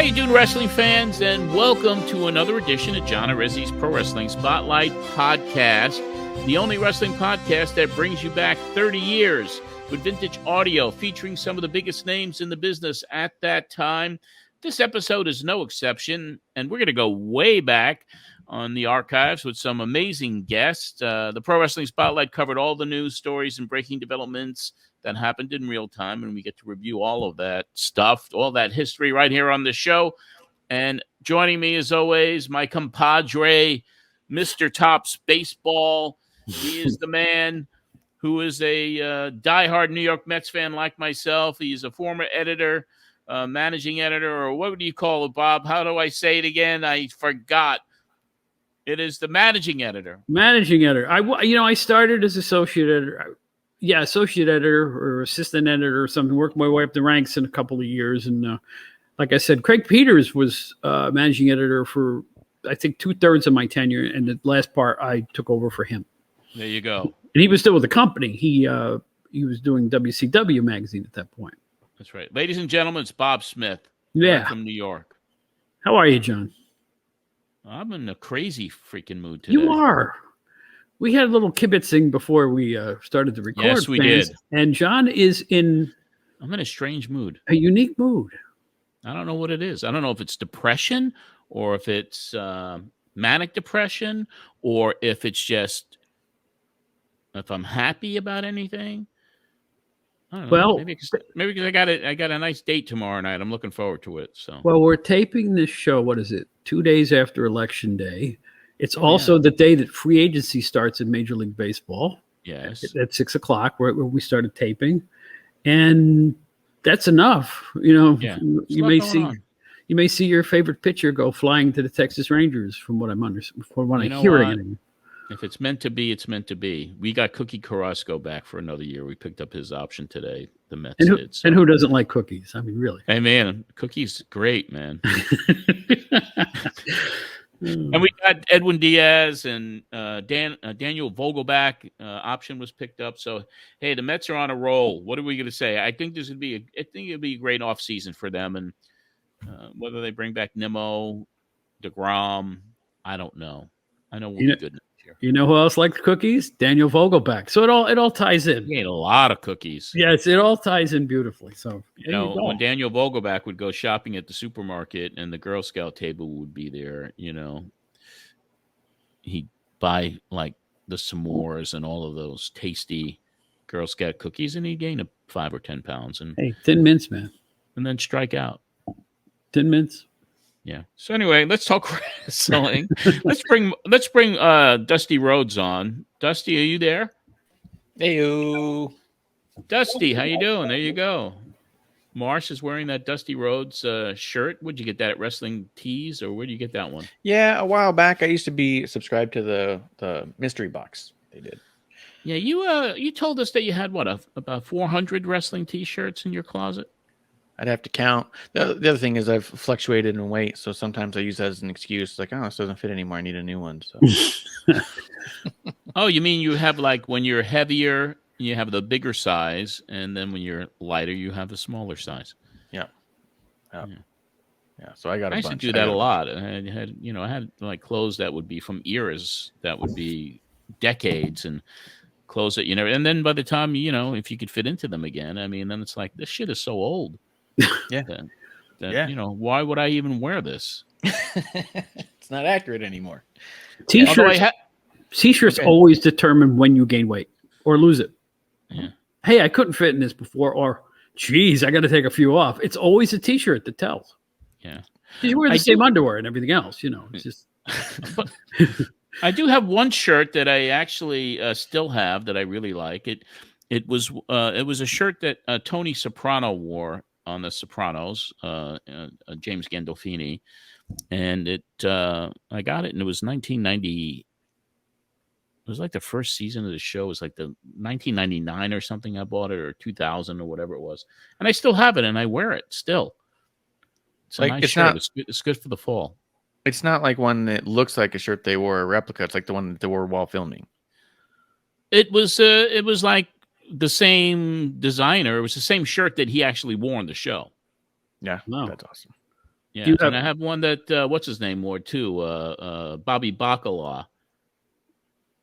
you doing, wrestling fans? And welcome to another edition of John Arezzi's Pro Wrestling Spotlight Podcast, the only wrestling podcast that brings you back 30 years with vintage audio featuring some of the biggest names in the business at that time. This episode is no exception, and we're going to go way back on the archives with some amazing guests. The Pro Wrestling Spotlight covered all the news stories and breaking developments that happened in real time, and we get to review all of that stuff, all that history right here on the show. And joining me, as always, my compadre, Mr. Topps Baseball. He is the man who is a diehard New York Mets fan like myself. He's a former editor, managing editor, or what do you call it, Bob? How do I say it again? I forgot. It is the managing editor. Managing editor. I started as associate editor. Yeah, associate editor or assistant editor or something. Worked my way up the ranks in a couple of years. And like I said, Craig Peters was managing editor for, I think, 2/3 of my tenure. And the last part, I took over for him. There you go. And he was still with the company. He was doing WCW magazine at that point. That's right. Ladies and gentlemen, it's Bob Smith. Yeah. From New York. How are you, John? I'm in a crazy freaking mood today. You are. We had a little kibitzing before we started to record. Yes, we did. And John is in... I'm in a strange mood. A unique mood. I don't know what it is. I don't know if it's depression or if it's manic depression or if it's just... if I'm happy about anything. I don't know. Well, maybe because I got a nice date tomorrow night. I'm looking forward to it. So well, we're taping this show. What is it? 2 days after Election Day. It's also the day that free agency starts in Major League Baseball. Yes, at 6:00, where we started taping, and that's enough. You know, you may see your favorite pitcher go flying to the Texas Rangers. From what I'm hearing. If it's meant to be, it's meant to be. We got Cookie Carrasco back for another year. We picked up his option today. The Mets did. So. And who doesn't like cookies? I mean, really. Hey, man, Cookie's great, man. And we got Edwin Diaz and Daniel Vogelback. Option was picked up. So, hey, the Mets are on a roll. What are we going to say? I think it'll be a great offseason for them. And whether they bring back Nimmo, DeGrom, I don't know. I know we'll be good next year. You know who else likes cookies? Daniel Vogelback. So it all ties in. He ate a lot of cookies. Yes, it all ties in beautifully. So when Daniel Vogelback would go shopping at the supermarket and the Girl Scout table would be there, he'd buy like the s'mores and all of those tasty Girl Scout cookies, and he'd gain 5 or 10 pounds. And hey, Thin Mints, man. And then strike out. Thin Mints. Yeah. So anyway, let's talk wrestling. let's bring Dusty Rhodes on. Dusty, are you there? Heyo. Dusty, how you doing? There you go. Marsh is wearing that Dusty Rhodes shirt. Where'd you get that at Wrestling Tees, or where do you get that one? Yeah, a while back I used to be subscribed to the mystery box. They did. Yeah, you told us that you had about 400 Wrestling T-shirts in your closet. I'd have to count. The other thing is I've fluctuated in weight, so sometimes I use that as an excuse. Like, this doesn't fit anymore. I need a new one. So. Oh, you mean you have like when you're heavier, you have the bigger size, and then when you're lighter, you have the smaller size. Yeah. So I got a bunch. I used to do that a lot. I had like clothes that would be from eras that would be decades, and clothes that and then by the time if you could fit into them again, I mean, then it's like this shit is so old. Yeah. Why would I even wear this? It's not accurate anymore. T-shirts always determine when you gain weight or lose it. Yeah. Hey, I couldn't fit in this before, or geez, I got to take a few off. It's always a T-shirt that tells. Yeah. You wear the same underwear and everything else, It's just. I do have one shirt that I actually still have that I really like. It was a shirt that Tony Soprano wore on The Sopranos, James Gandolfini, and I got it, and it was 1990. It was like the first season of the show. It was like the 1999 or something. I bought it, or 2000 or whatever it was, and I still have it, and I wear it still. It's a nice shirt. It's good for the fall. It's not like one that looks like a shirt they wore, a replica. It's like the one that they wore while filming. It was like the same designer. It was the same shirt that he actually wore on the show. Yeah, That's awesome. Yeah, and I have one that what's his name wore too, Bobby Bacala.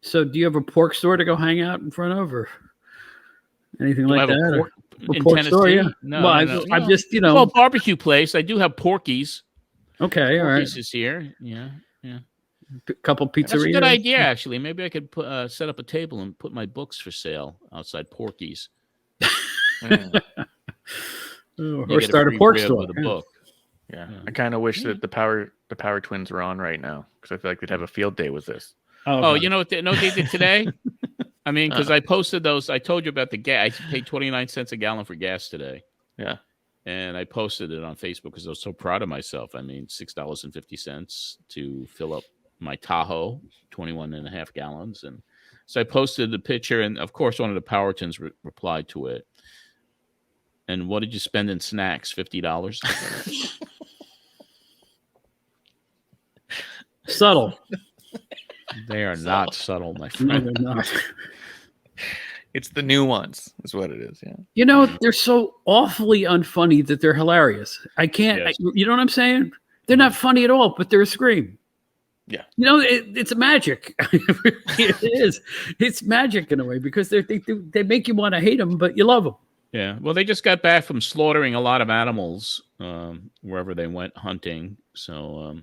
So, do you have a pork store to go hang out in front of, or anything like that? In pork Tennessee? Store, yeah. No, well, no. I'm just, Well, barbecue place. I do have Porky's. Okay, all right. Porky's is here. Yeah. A couple pizzerias. That's a good idea, actually. Maybe I could set up a table and put my books for sale outside Porky's. Or start a pork store with a book. Yeah. I kind of wish that the Power Twins were on right now because I feel like they'd have a field day with this. Oh, you know what they did today? I mean, because I posted those. I told you about the gas. I paid 29 cents a gallon for gas today. Yeah. And I posted it on Facebook because I was so proud of myself. I mean, $6.50 to fill up my Tahoe, 21 and a half gallons. And so I posted the picture. And, of course, one of the Power Twins replied to it. And what did you spend in snacks? $50? Subtle. They are not subtle, my friend. No, they're not. It's the nuance, is what it is. Yeah. They're so awfully unfunny that they're hilarious. I can't. Yes. You know what I'm saying? They're not funny at all, but they're a scream. Yeah. It's a magic. It is. It's magic in a way because they make you want to hate them, but you love them. Yeah. Well, they just got back from slaughtering a lot of animals wherever they went hunting. So.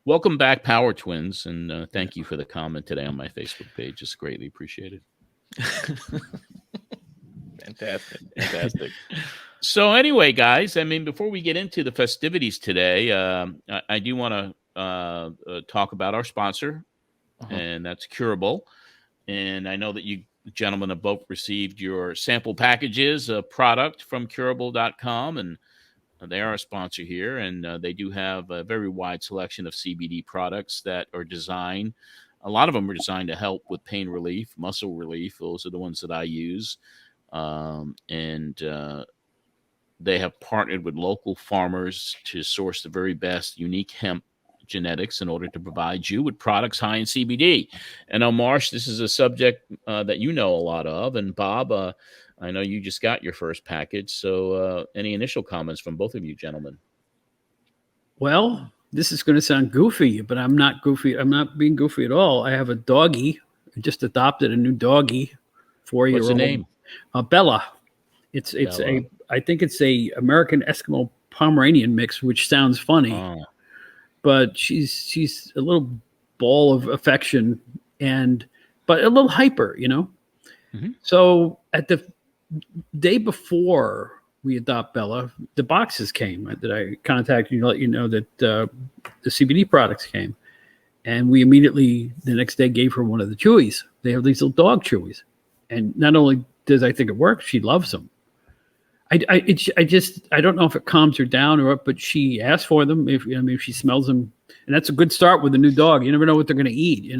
Welcome back, Power Twins, and thank you for the comment today on my Facebook page. It's greatly appreciated. Fantastic. So anyway, guys, I mean, before we get into the festivities today, I do want to talk about our sponsor, and that's Curable. And I know that you gentlemen have both received your sample packages of product from Curable.com, and they are a sponsor here, and they do have a very wide selection of CBD products that are designed. A lot of them are designed to help with pain relief, muscle relief. Those are the ones that I use. And they have partnered with local farmers to source the very best unique hemp genetics in order to provide you with products high in CBD. And Marsh, this is a subject that you know a lot of. And Bob, I know you just got your first package, so any initial comments from both of you gentlemen? Well, this is going to sound goofy, but I'm not goofy. I'm not being goofy at all. I have a doggie. I just adopted a new doggie, 4-year-old. What's the name? Bella. It's Bella. I think it's a American Eskimo Pomeranian mix, which sounds funny, but she's a little ball of affection but a little hyper, Mm-hmm. So at the day before we adopt Bella, the boxes came that I contacted you to let you know that the CBD products came. And we immediately, the next day, gave her one of the chewies. They have these little dog chewies. And not only does I think it works, she loves them. I don't know if it calms her down or what, but she asks for them if she smells them. And that's a good start with a new dog. You never know what they're going to eat,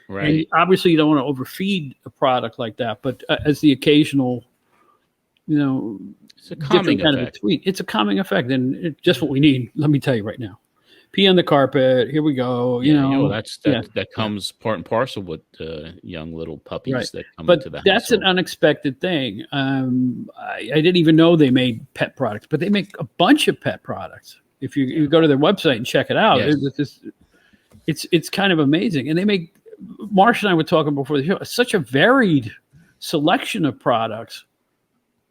Right. And obviously you don't want to overfeed a product like that, but as the occasional, it's a calming effect. It's a calming effect, and it's just what we need. Let me tell you right now. Pee on the carpet. Here we go. That comes part and parcel with young little puppies that come into the house. That's an unexpected thing. I didn't even know they made pet products, but they make a bunch of pet products. If you go to their website and check it out, it's kind of amazing. And they make. Marsh and I were talking before the show. Such a varied selection of products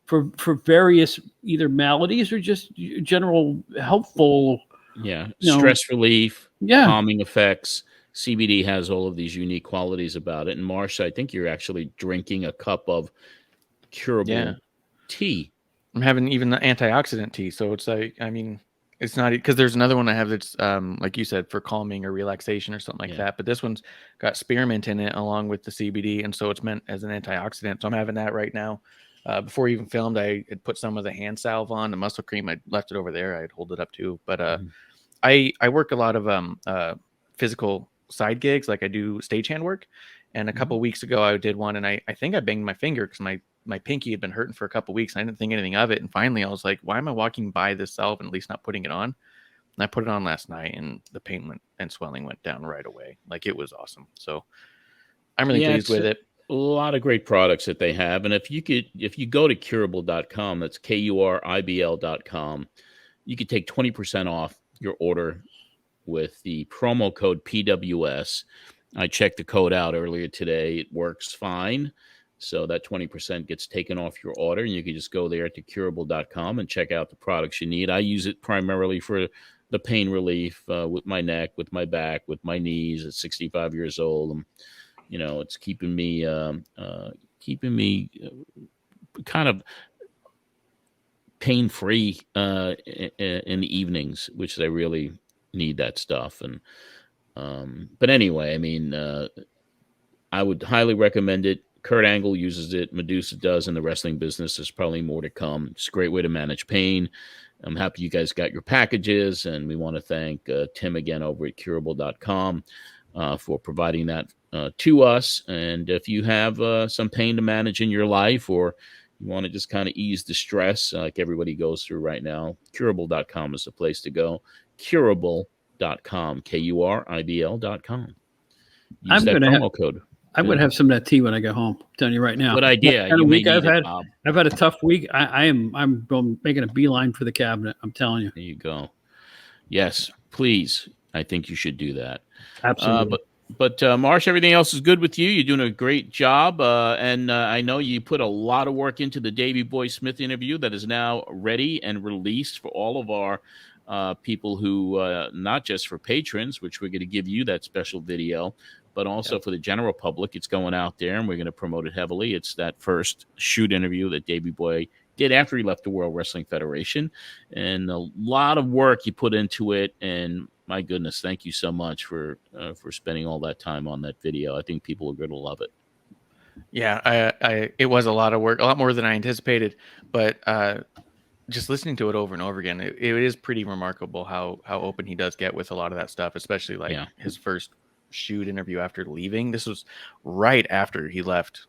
for various either maladies or just general helpful. Stress relief, calming effects. CBD has all of these unique qualities about it. And Marsh, I think you're actually drinking a cup of Curable tea. I'm having even the antioxidant tea. So it's like, it's not because there's another one I have that's like you said for calming or relaxation or something like that. But this one's got spearmint in it along with the CBD, and so it's meant as an antioxidant. So I'm having that right now. Before we even filmed, I had put some of the hand salve on, the muscle cream. I left it over there. I'd hold it up too. But I work a lot of physical side gigs, like I do stagehand work. And a couple of weeks ago, I did one, and I think I banged my finger because my pinky had been hurting for a couple of weeks. And I didn't think anything of it. And finally, I was like, why am I walking by this salve and at least not putting it on? And I put it on last night, and the pain and swelling went down right away. Like, it was awesome. So I'm really pleased with it. A lot of great products that they have. And if you go to curable.com, that's KURIBL.com, you could take 20% off your order with the promo code PWS. I checked the code out earlier today. It works fine. So that 20% gets taken off your order, and you can just go there to curable.com and check out the products you need. I use it primarily for the pain relief with my neck, with my back, with my knees at 65 years old. It's keeping me kind of pain-free in the evenings, which I really need that stuff. And but anyway, I would highly recommend it. Kurt Angle uses it. Medusa does in the wrestling business. There's probably more to come. It's a great way to manage pain. I'm happy you guys got your packages, and we want to thank Tim again over at curable.com for providing that to us. And if you have some pain to manage in your life, or you want to just kind of ease the stress like everybody goes through right now, curable.com is the place to go. Curable.com, KURIBL.com. Use that promo code. I'm going to have some of that tea when I get home. I'm telling you right now. Good idea. I've had a tough week. I'm making a beeline for the cabinet. I'm telling you. There you go. Yes, please. I think you should do that. Absolutely. But Marsh, everything else is good with you. You're doing a great job. And I know you put a lot of work into the Davey Boy Smith interview that is now ready and released for all of our people who, not just for patrons, which we're going to give you that special video, but also for the general public. It's going out there, and we're going to promote it heavily. It's that first shoot interview that Davey Boy did after he left the World Wrestling Federation, and a lot of work you put into it. And my goodness, thank you so much for spending all that time on that video. I think people are going to love it. Yeah, it was a lot of work, a lot more than I anticipated, but just listening to it over and over again, it is pretty remarkable how open he does get with a lot of that stuff, especially his first shoot interview after leaving. This was right after he left,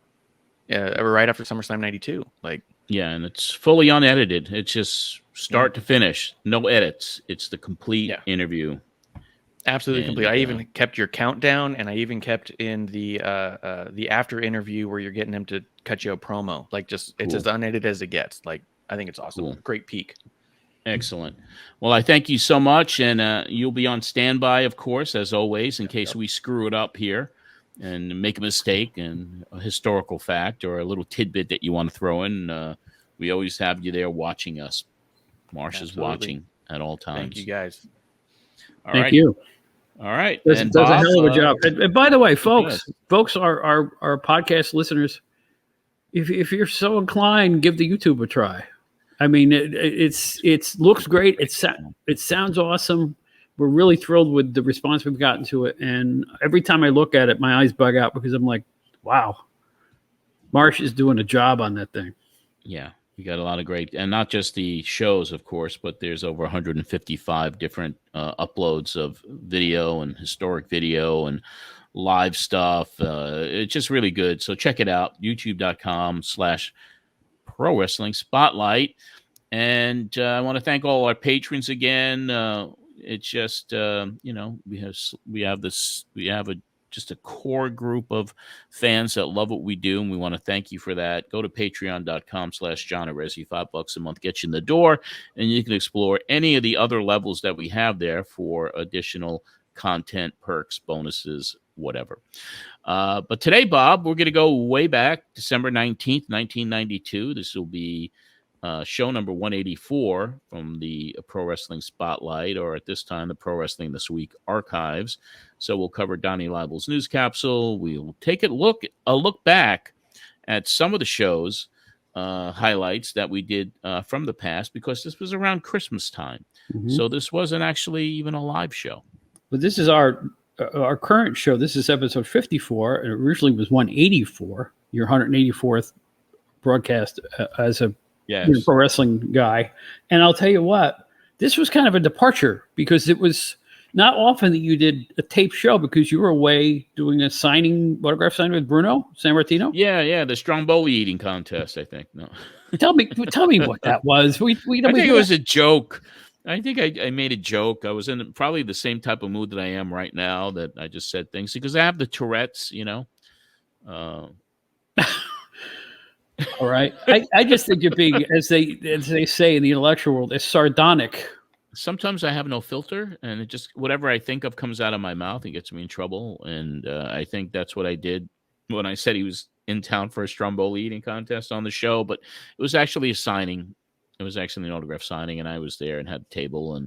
right after SummerSlam 92. And it's fully unedited. It's just start to finish, no edits. It's the complete interview. Absolutely complete. I even kept your countdown, and I even kept in the after interview where you're getting him to cut you a promo. It's as unedited as it gets. I think it's awesome. Cool. Great peak. Excellent. Well, I thank you so much, and you'll be on standby, of course, as always, in case we screw it up here and make a mistake and a historical fact or a little tidbit that you want to throw in. We always have you there watching us. Marsh is watching at all times. Thank you, guys. Thank you. All right. Does a hell of a job. And by the way, folks, our podcast listeners, if you're so inclined, give the YouTube a try. It looks great. It sounds awesome. We're really thrilled with the response we've gotten to it. And every time I look at it, my eyes bug out because I'm like, wow, Marsh is doing a job on that thing. Yeah, we got a lot of great, and not just the shows, of course, but there's over 155 different uploads of video and historic video and live stuff. It's just really good. So check it out, youtube.com/Pro Wrestling Spotlight. And I want to thank all our patrons again. It's just, we have just a core group of fans that love what we do, and we want to thank you for that. Go to patreon.com/John Arezzi. $5 a month gets you in the door, and you can explore any of the other levels that we have there for additional content, perks, bonuses, whatever. But today, Bob, we're going to go way back, December 19th, 1992. This will be show number 184 from the Pro Wrestling Spotlight, or at this time, the Pro Wrestling This Week archives. So we'll cover Donnie Laible's news capsule. We'll take a look back at some of the shows highlights that we did from the past, because this was around Christmas time. Mm-hmm. So this wasn't actually even a live show. But this is our current show. This is episode 54. It originally was 184, your 184th broadcast as a pro wrestling guy. And I'll tell you what, this was kind of a departure, because it was not often that you did a tape show, because you were away doing a autograph signing with Bruno Sammartino. Yeah, the Stromboli eating contest, I think. No, tell me what that was. I think it was a joke. I think I made a joke. I was in probably the same type of mood that I am right now, that I just said things because I have the Tourette's, All right. I just think you're being, as they say in the intellectual world, as sardonic sometimes I have no filter, and it just whatever I think of comes out of my mouth and gets me in trouble. And I think that's what I did when I said he was in town for a Stromboli eating contest on the show. But it was actually a signing. It was actually an autograph signing, and I was there and had a table,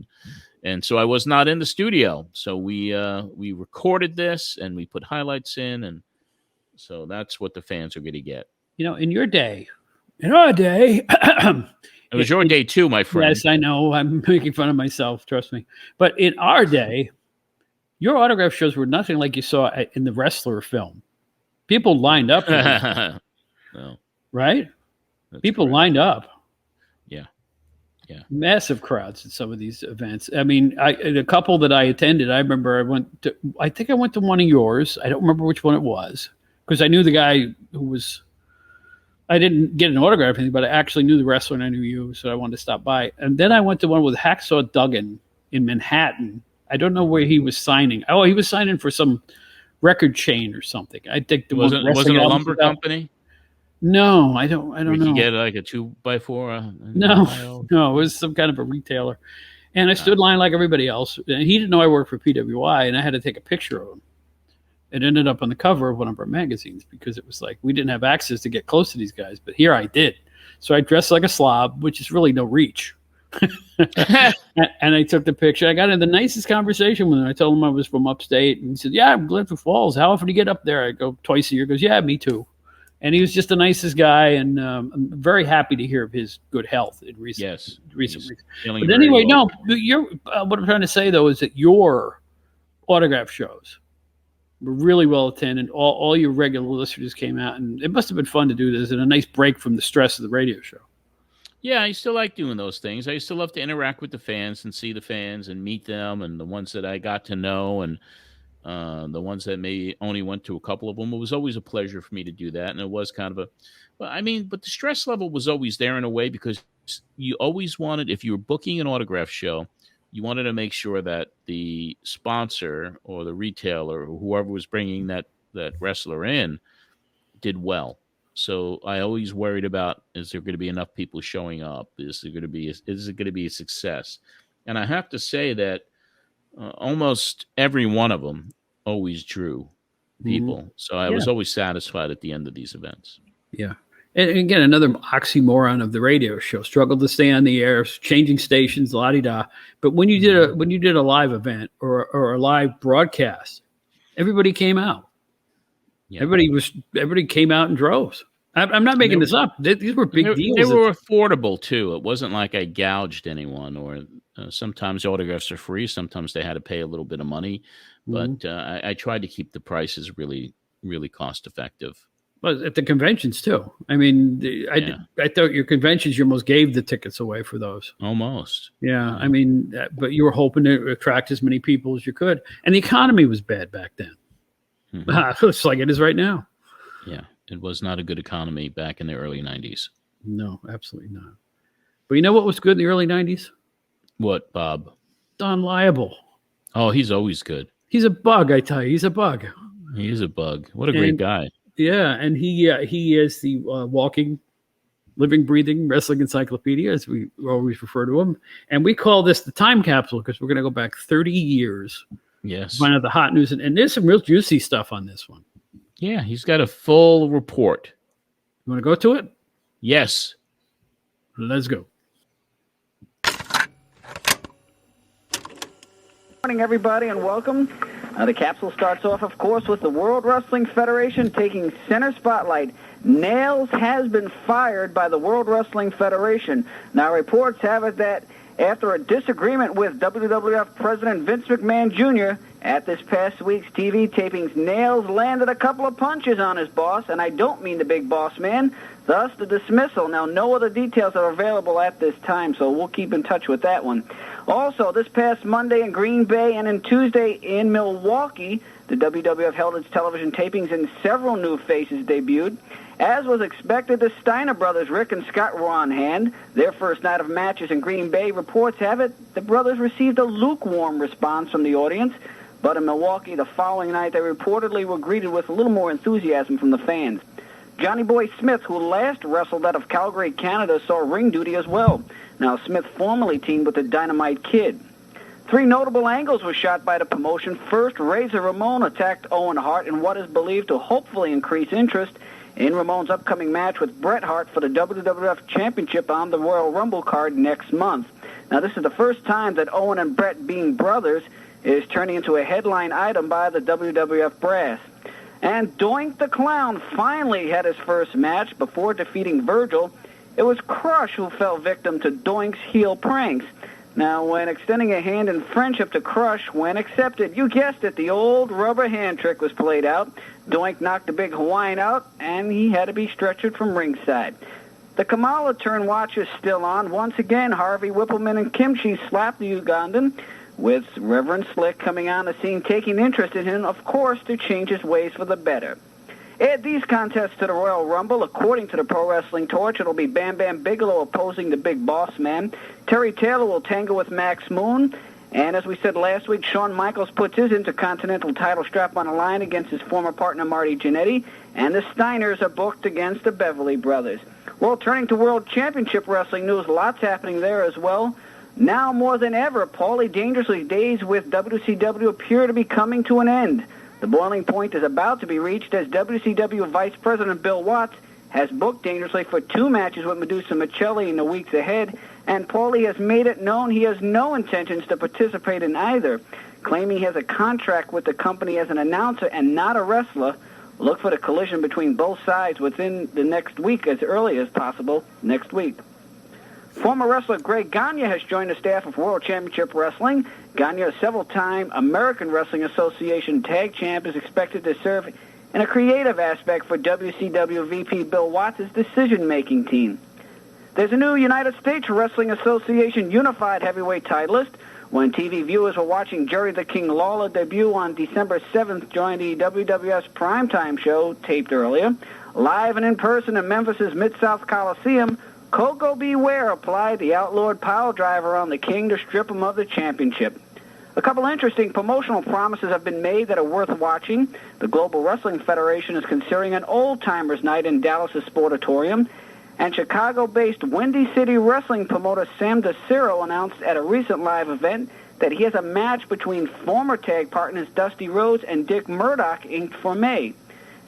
and so I was not in the studio. So we recorded this and we put highlights in, and so that's what the fans are going to get. In our day. It was your day too, my friend. Yes, I know. I'm making fun of myself. Trust me. But in our day, your autograph shows were nothing like you saw in the wrestler film. People lined up. No. Right? That's People correct. lined up. Yeah. Massive crowds at some of these events. I mean, a couple that I attended, I remember I think I went to one of yours. I don't remember which one it was because I knew the guy who was. I didn't get an autograph or anything, but I actually knew the wrestler and I knew you, so I wanted to stop by. And then I went to one with Hacksaw Duggan in Manhattan. I don't know where he was signing. Oh, he was signing for some record chain or something. I think wasn't a lumber company. No, I don't know. You get like a 2x4. No, it was some kind of a retailer. And I stood in line like everybody else. And he didn't know I worked for PWI, and I had to take a picture of him. It ended up on the cover of one of our magazines because it was like we didn't have access to get close to these guys, but here I did. So I dressed like a slob, which is really no reach. And I took the picture. I got in the nicest conversation with him. I told him I was from upstate, and he said, "Yeah, I'm Glenford Falls. How often do you get up there?" I go, "Twice a year." He goes, "Yeah, me too." And he was just the nicest guy, and I'm very happy to hear of his good health in recent weeks. But anyway, well. what I'm trying to say though is that your autograph shows were really well attended. All your regular listeners came out, and it must have been fun to do this and a nice break from the stress of the radio show. Yeah, I still like doing those things. I used to love to interact with the fans and see the fans and meet them, and the ones that I got to know, and the ones that maybe only went to a couple of them. It was always a pleasure for me to do that, and it was kind of but the stress level was always there in a way because you always wanted, if you were booking an autograph show, you wanted to make sure that the sponsor or the retailer or whoever was bringing that wrestler in did well. So I always worried about, is there going to be enough people showing up? Is it going to be a success? And I have to say that almost every one of them always drew people. Mm-hmm. So I was always satisfied at the end of these events. Yeah. And again, another oxymoron of the radio show. Struggled to stay on the air, changing stations, la-di-da. But when you did a live event or a live broadcast, everybody came out. Yeah. Everybody came out in droves. I'm not making this up. These were big deals. They were affordable too. It wasn't like I gouged anyone. Or sometimes autographs are free. Sometimes they had to pay a little bit of money. But I tried to keep the prices really, really cost effective. Well, at the conventions too. I mean, I thought your conventions, you almost gave the tickets away for those. Almost. Yeah. I mean, but you were hoping to attract as many people as you could. And the economy was bad back then. Mm-hmm. It's like it is right now. Yeah. It was not a good economy back in the early 90s. No, absolutely not. But you know what was good in the early 90s? What, Bob? Don Laible. Oh, he's always good. He's a bug, I tell you. He's a bug. He is a bug. What a great guy. Yeah, and he is the walking, living, breathing wrestling encyclopedia, as we always refer to him. And we call this the time capsule because we're going to go back 30 years. Yes. Find out the hot news. And there's some real juicy stuff on this one. Yeah, he's got a full report. You want to go to it? Yes. Let's go. Morning, everybody, and welcome. The capsule starts off, of course, with the World Wrestling Federation taking center spotlight. Nails has been fired by the World Wrestling Federation. Now, reports have it that after a disagreement with WWF President Vince McMahon Jr., at this past week's TV tapings, Nails landed a couple of punches on his boss, and I don't mean the big boss man, thus the dismissal. Now, no other details are available at this time, so we'll keep in touch with that one. Also, this past Monday in Green Bay and in Tuesday in Milwaukee, the WWF held its television tapings and several new faces debuted. As was expected, the Steiner brothers, Rick and Scott, were on hand. Their first night of matches in Green Bay, reports have it, the brothers received a lukewarm response from the audience. But in Milwaukee, the following night, they reportedly were greeted with a little more enthusiasm from the fans. Johnny Boy Smith, who last wrestled out of Calgary, Canada, saw ring duty as well. Now, Smith formerly teamed with the Dynamite Kid. 3 notable angles were shot by the promotion. First, Razor Ramon attacked Owen Hart in what is believed to hopefully increase interest in Ramon's upcoming match with Bret Hart for the WWF Championship on the Royal Rumble card next month. Now, this is the first time that Owen and Bret, being brothers, is turning into a headline item by the WWF brass. And Doink the Clown finally had his first match before defeating Virgil. It was Crush who fell victim to Doink's heel pranks. Now, when extending a hand in friendship to Crush, when accepted, you guessed it, the old rubber hand trick was played out. Doink knocked the big Hawaiian out, and he had to be stretchered from ringside. The Kamala turn watch is still on. Once again, Harvey Whippleman and Kimchi slapped the Ugandan, with Reverend Slick coming on the scene, taking interest in him, of course, to change his ways for the better. Add these contests to the Royal Rumble. According to the Pro Wrestling Torch, it'll be Bam Bam Bigelow opposing the Big Boss Man. Terry Taylor will tangle with Max Moon. And as we said last week, Shawn Michaels puts his Intercontinental title strap on the line against his former partner Marty Jannetty. And the Steiners are booked against the Beverly Brothers. Well, turning to World Championship Wrestling news, lots happening there as well. Now more than ever, Paulie Dangerously's days with WCW appear to be coming to an end. The boiling point is about to be reached as WCW Vice President Bill Watts has booked Dangerously for 2 matches with Medusa Michelli in the weeks ahead, and Paulie has made it known he has no intentions to participate in either, claiming he has a contract with the company as an announcer and not a wrestler. Look for the collision between both sides within the next week, as early as possible next week. Former wrestler Greg Gagne has joined the staff of World Championship Wrestling. Gagne, a several-time American Wrestling Association tag champ, is expected to serve in a creative aspect for WCW VP Bill Watts' decision-making team. There's a new United States Wrestling Association unified heavyweight titleist. When TV viewers were watching Jerry the King Lawler debut on December 7th during the WWS primetime show, taped earlier, live and in person in Memphis' Mid-South Coliseum, Coco Beware applied the outlawed pile driver on the King to strip him of the championship. A couple interesting promotional promises have been made that are worth watching. The Global Wrestling Federation is considering an old-timers night in Dallas' Sportatorium, and Chicago-based Windy City wrestling promoter Sam DeCiro announced at a recent live event that he has a match between former tag partners Dusty Rhodes and Dick Murdoch inked for May.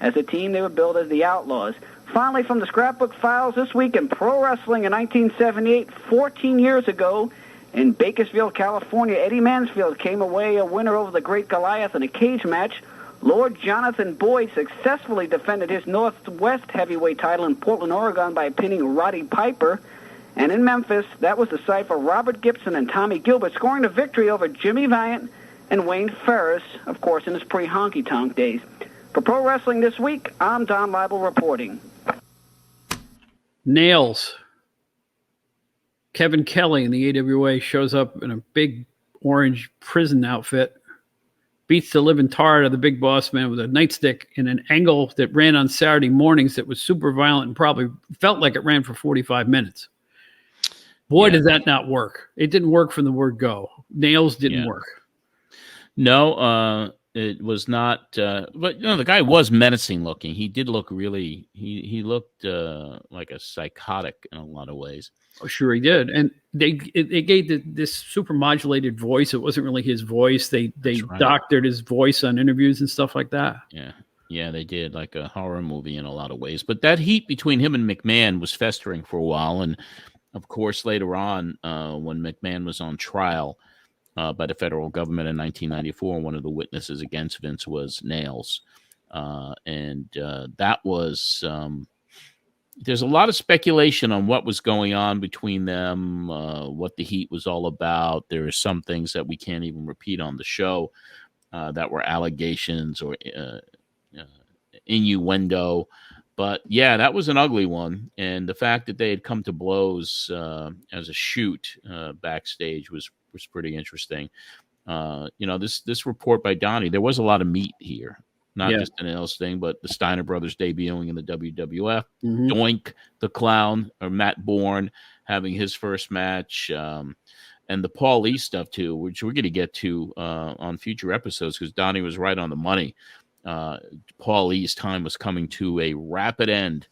As a team, they were billed as the Outlaws. Finally, from the scrapbook files this week in pro wrestling in 1978, 14 years ago, in Bakersfield, California, Eddie Mansfield came away a winner over the Great Goliath in a cage match. Lord Jonathan Boyd successfully defended his Northwest heavyweight title in Portland, Oregon by pinning Roddy Piper. And in Memphis, that was the site for Robert Gibson and Tommy Gilbert scoring the victory over Jimmy Valiant and Wayne Ferris, of course, in his pre-Honky Tonk days. For Pro Wrestling This Week, I'm Don Laible reporting. Nails. Kevin Kelly in the AWA shows up in a big orange prison outfit, beats the living tar out of the Big Boss Man with a nightstick in an angle that ran on Saturday mornings that was super violent and probably felt like it ran for 45 minutes. Boy, did that not work. It didn't work from the word go. Nails didn't work. No, it was not. But you know, the guy was menacing looking. He did look really. He looked like a psychotic in a lot of ways. Oh, sure he did. And they gave this super modulated voice. It wasn't really his voice. They doctored his voice on interviews and stuff like that. Yeah, they did, like a horror movie in a lot of ways. But that heat between him and McMahon was festering for a while. And of course, later on, when McMahon was on trial by the federal government in 1994, one of the witnesses against Vince was Nails. And that was... there's a lot of speculation on what was going on between them, what the heat was all about. There are some things that we can't even repeat on the show that were allegations or innuendo. But, yeah, that was an ugly one. And the fact that they had come to blows as a shoot backstage was pretty interesting. This report by Donnie, there was a lot of meat here. Not just an Nails thing, but the Steiner brothers debuting in the WWF. Mm-hmm. Doink the Clown, or Matt Bourne, having his first match. And the Paul Lee stuff, too, which we're going to get to on future episodes because Donnie was right on the money. Paul Lee's time was coming to a rapid end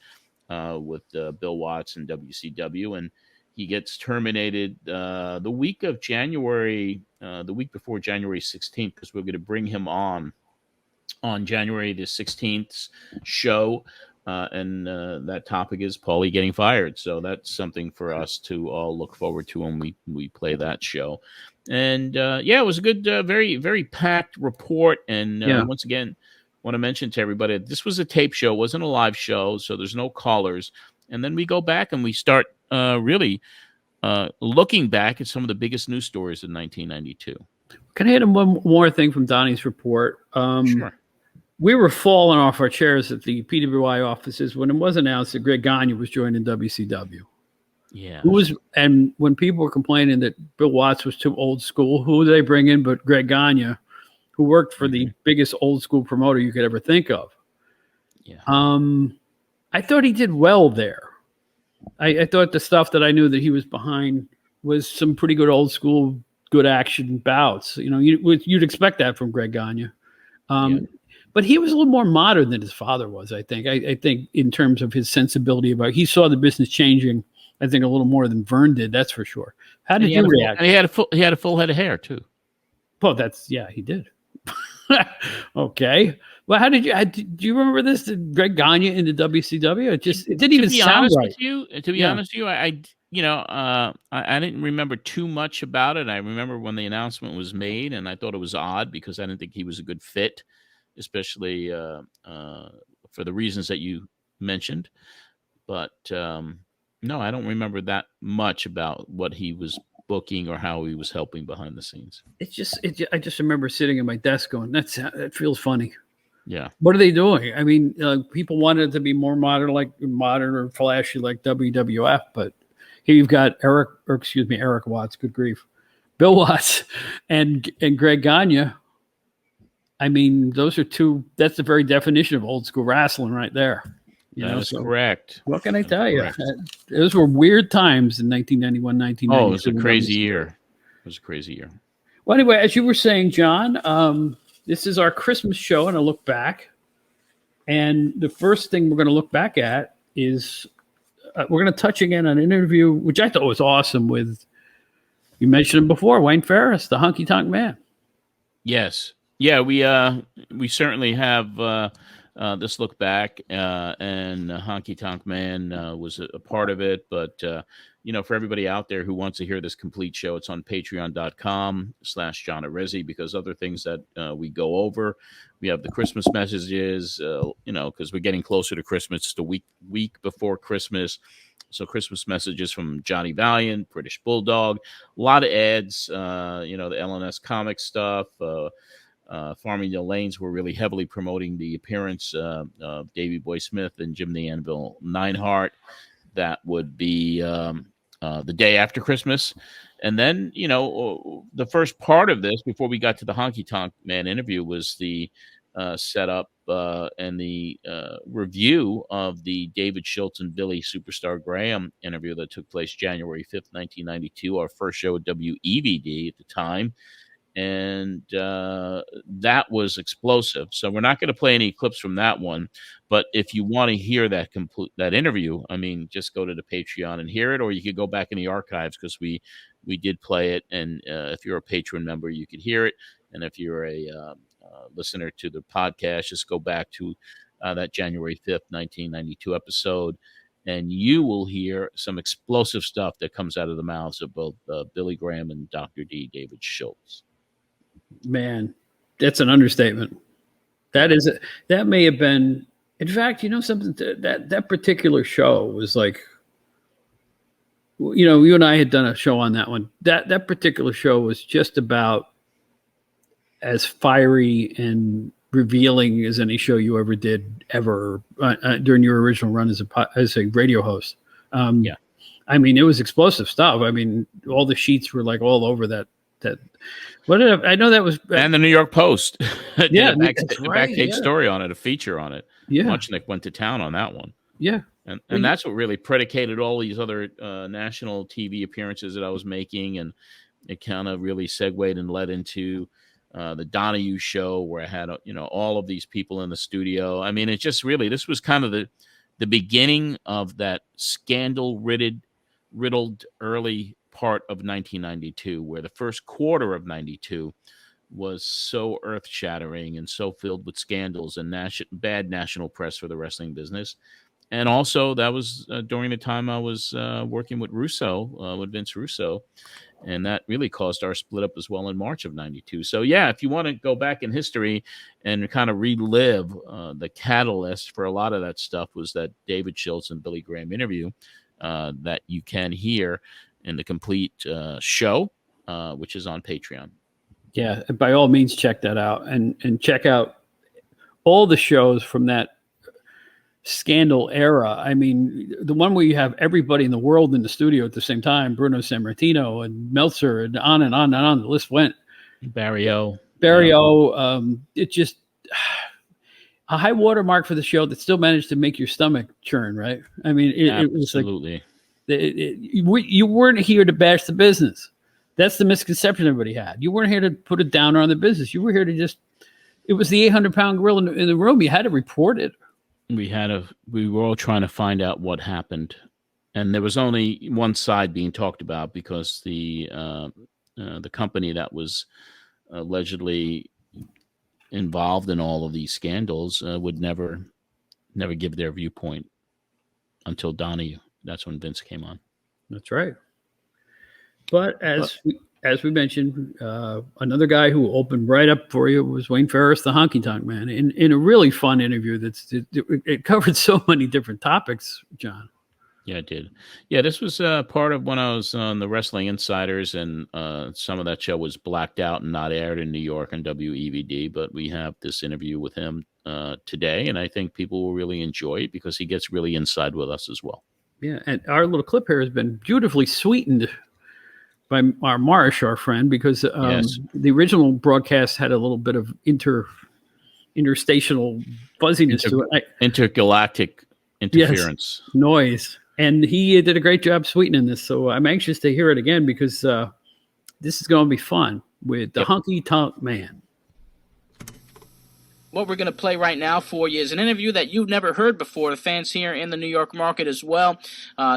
with Bill Watts and WCW. And he gets terminated the week of January, the week before January 16th, because we're going to bring him on January the 16th show. And that topic is Paulie getting fired. So that's something for us to all look forward to when we play that show. And it was a good, very, very packed report. And once again, want to mention to everybody, this was a tape show. It wasn't a live show, so there's no callers. And then we go back and we start really looking back at some of the biggest news stories in 1992. Can I hit one more thing from Donnie's report? Sure. We were falling off our chairs at the PWI offices when it was announced that Greg Gagne was joining WCW. Yeah. And when people were complaining that Bill Watts was too old school, who did they bring in but Greg Gagne, who worked for the biggest old school promoter you could ever think of? Yeah. I thought he did well there. I thought the stuff that I knew that he was behind was some pretty good old school, good action bouts. You know, you'd expect that from Greg Gagne. But he was a little more modern than his father was, I think. I think in terms of his sensibility he saw the business changing, I think, a little more than Vern did, that's for sure. How did you react? And he had a full head of hair too. Well, he did. Okay. Well, how did you do you remember this? Did Greg Gagne into WCW? It didn't even sound right. To be honest with you, I didn't remember too much about it. I remember when the announcement was made, and I thought it was odd because I didn't think he was a good fit, especially for the reasons that you mentioned. But no, I don't remember that much about what he was booking or how he was helping behind the scenes. I just remember sitting at my desk going, that feels funny. Yeah. What are they doing? I mean, people wanted it to be more modern or flashy like WWF, but here you've got Eric Watts, good grief, Bill Watts and Greg Gagne. I mean, that's the very definition of old school wrestling right there. That's correct. What can I tell you? Those were weird times in 1991, 1992. Oh, it was a crazy year. Well, anyway, as you were saying, John, this is our Christmas show and a look back. And the first thing we're going to look back at is we're going to touch again on an interview, which I thought was awesome with, you mentioned him before, Wayne Ferris, the Honky Tonk Man. Yes. Yeah, we certainly have this look back, and Honky Tonk Man was a part of it. But, for everybody out there who wants to hear this complete show, it's on patreon.com/John Arezzi, because other things that we go over, we have the Christmas messages, because we're getting closer to Christmas, the week before Christmas. So Christmas messages from Johnny Valiant, British Bulldog, a lot of ads, the LNS comic stuff, Farming the Lanes were really heavily promoting the appearance of Davey Boy Smith and Jim the Anvil Neidhart. That would be the day after Christmas. And then, the first part of this, before we got to the Honky Tonk Man interview, was the setup and the review of the David Schultz and Billy Superstar Graham interview that took place January 5th, 1992, our first show at WEVD at the time. And that was explosive. So we're not going to play any clips from that one. But if you want to hear that interview, I mean, just go to the Patreon and hear it, or you could go back in the archives because we did play it. And if you're a Patreon member, you could hear it. And if you're a listener to the podcast, just go back to that January 5th, 1992 episode. And you will hear some explosive stuff that comes out of the mouths of both Billy Graham and Dr. D. David Schultz. Man, that's an understatement. That may have been, in fact, something that particular show was like, you and I had done a show on that one. That particular show was just about as fiery and revealing as any show you ever did during your original run as a radio host. Yeah. I mean, it was explosive stuff. I mean, all the sheets were like all over that. I know that was, and the New York Post. Yeah, backstage story on it, a feature on it. Yeah, Muchnick went to town on that one. Yeah, and that's what really predicated all these other national TV appearances that I was making, and it kind of really segued and led into the Donahue show, where I had all of these people in the studio. I mean, it just really, this was kind of the beginning of that scandal-ridden riddled early part of 1992, where the first quarter of 92 was so earth-shattering and so filled with scandals and bad national press for the wrestling business. And also, that was during the time I was working with with Vince Russo, and that really caused our split up as well in March of 92. So, yeah, if you want to go back in history and kind of relive the catalyst for a lot of that stuff was that David Schultz and Billy Graham interview that you can hear in the complete show, which is on Patreon. Yeah, by all means, check that out and check out all the shows from that scandal era. I mean, the one where you have everybody in the world in the studio at the same time, Bruno Sammartino and Meltzer and on and on and on. The list went. Barrio. It just a high watermark for the show that still managed to make your stomach churn, right? I mean, it was like you weren't here to bash the business. That's the misconception everybody had. You weren't here to put a downer on the business. You were here to it was the 800-pound gorilla in the room. You had to report it. We were all trying to find out what happened. And there was only one side being talked about because the company that was allegedly involved in all of these scandals would never give their viewpoint until Donahue. That's when Vince came on. That's right. But as we mentioned, another guy who opened right up for you was Wayne Ferris, the Honky Tonk Man, in a really fun interview. It covered so many different topics, John. Yeah, it did. Yeah, this was part of when I was on the Wrestling Insiders, and some of that show was blacked out and not aired in New York on WEVD. But we have this interview with him today, and I think people will really enjoy it because he gets really inside with us as well. Yeah, and our little clip here has been beautifully sweetened by our Marsh, our friend, because the original broadcast had a little bit of interstational fuzziness to it. Intergalactic interference. Yes, noise. And he did a great job sweetening this. So I'm anxious to hear it again because this is going to be fun with the Honky Tonk Man. What we're going to play right now for you is an interview that you've never heard before, the fans here in the New York market as well.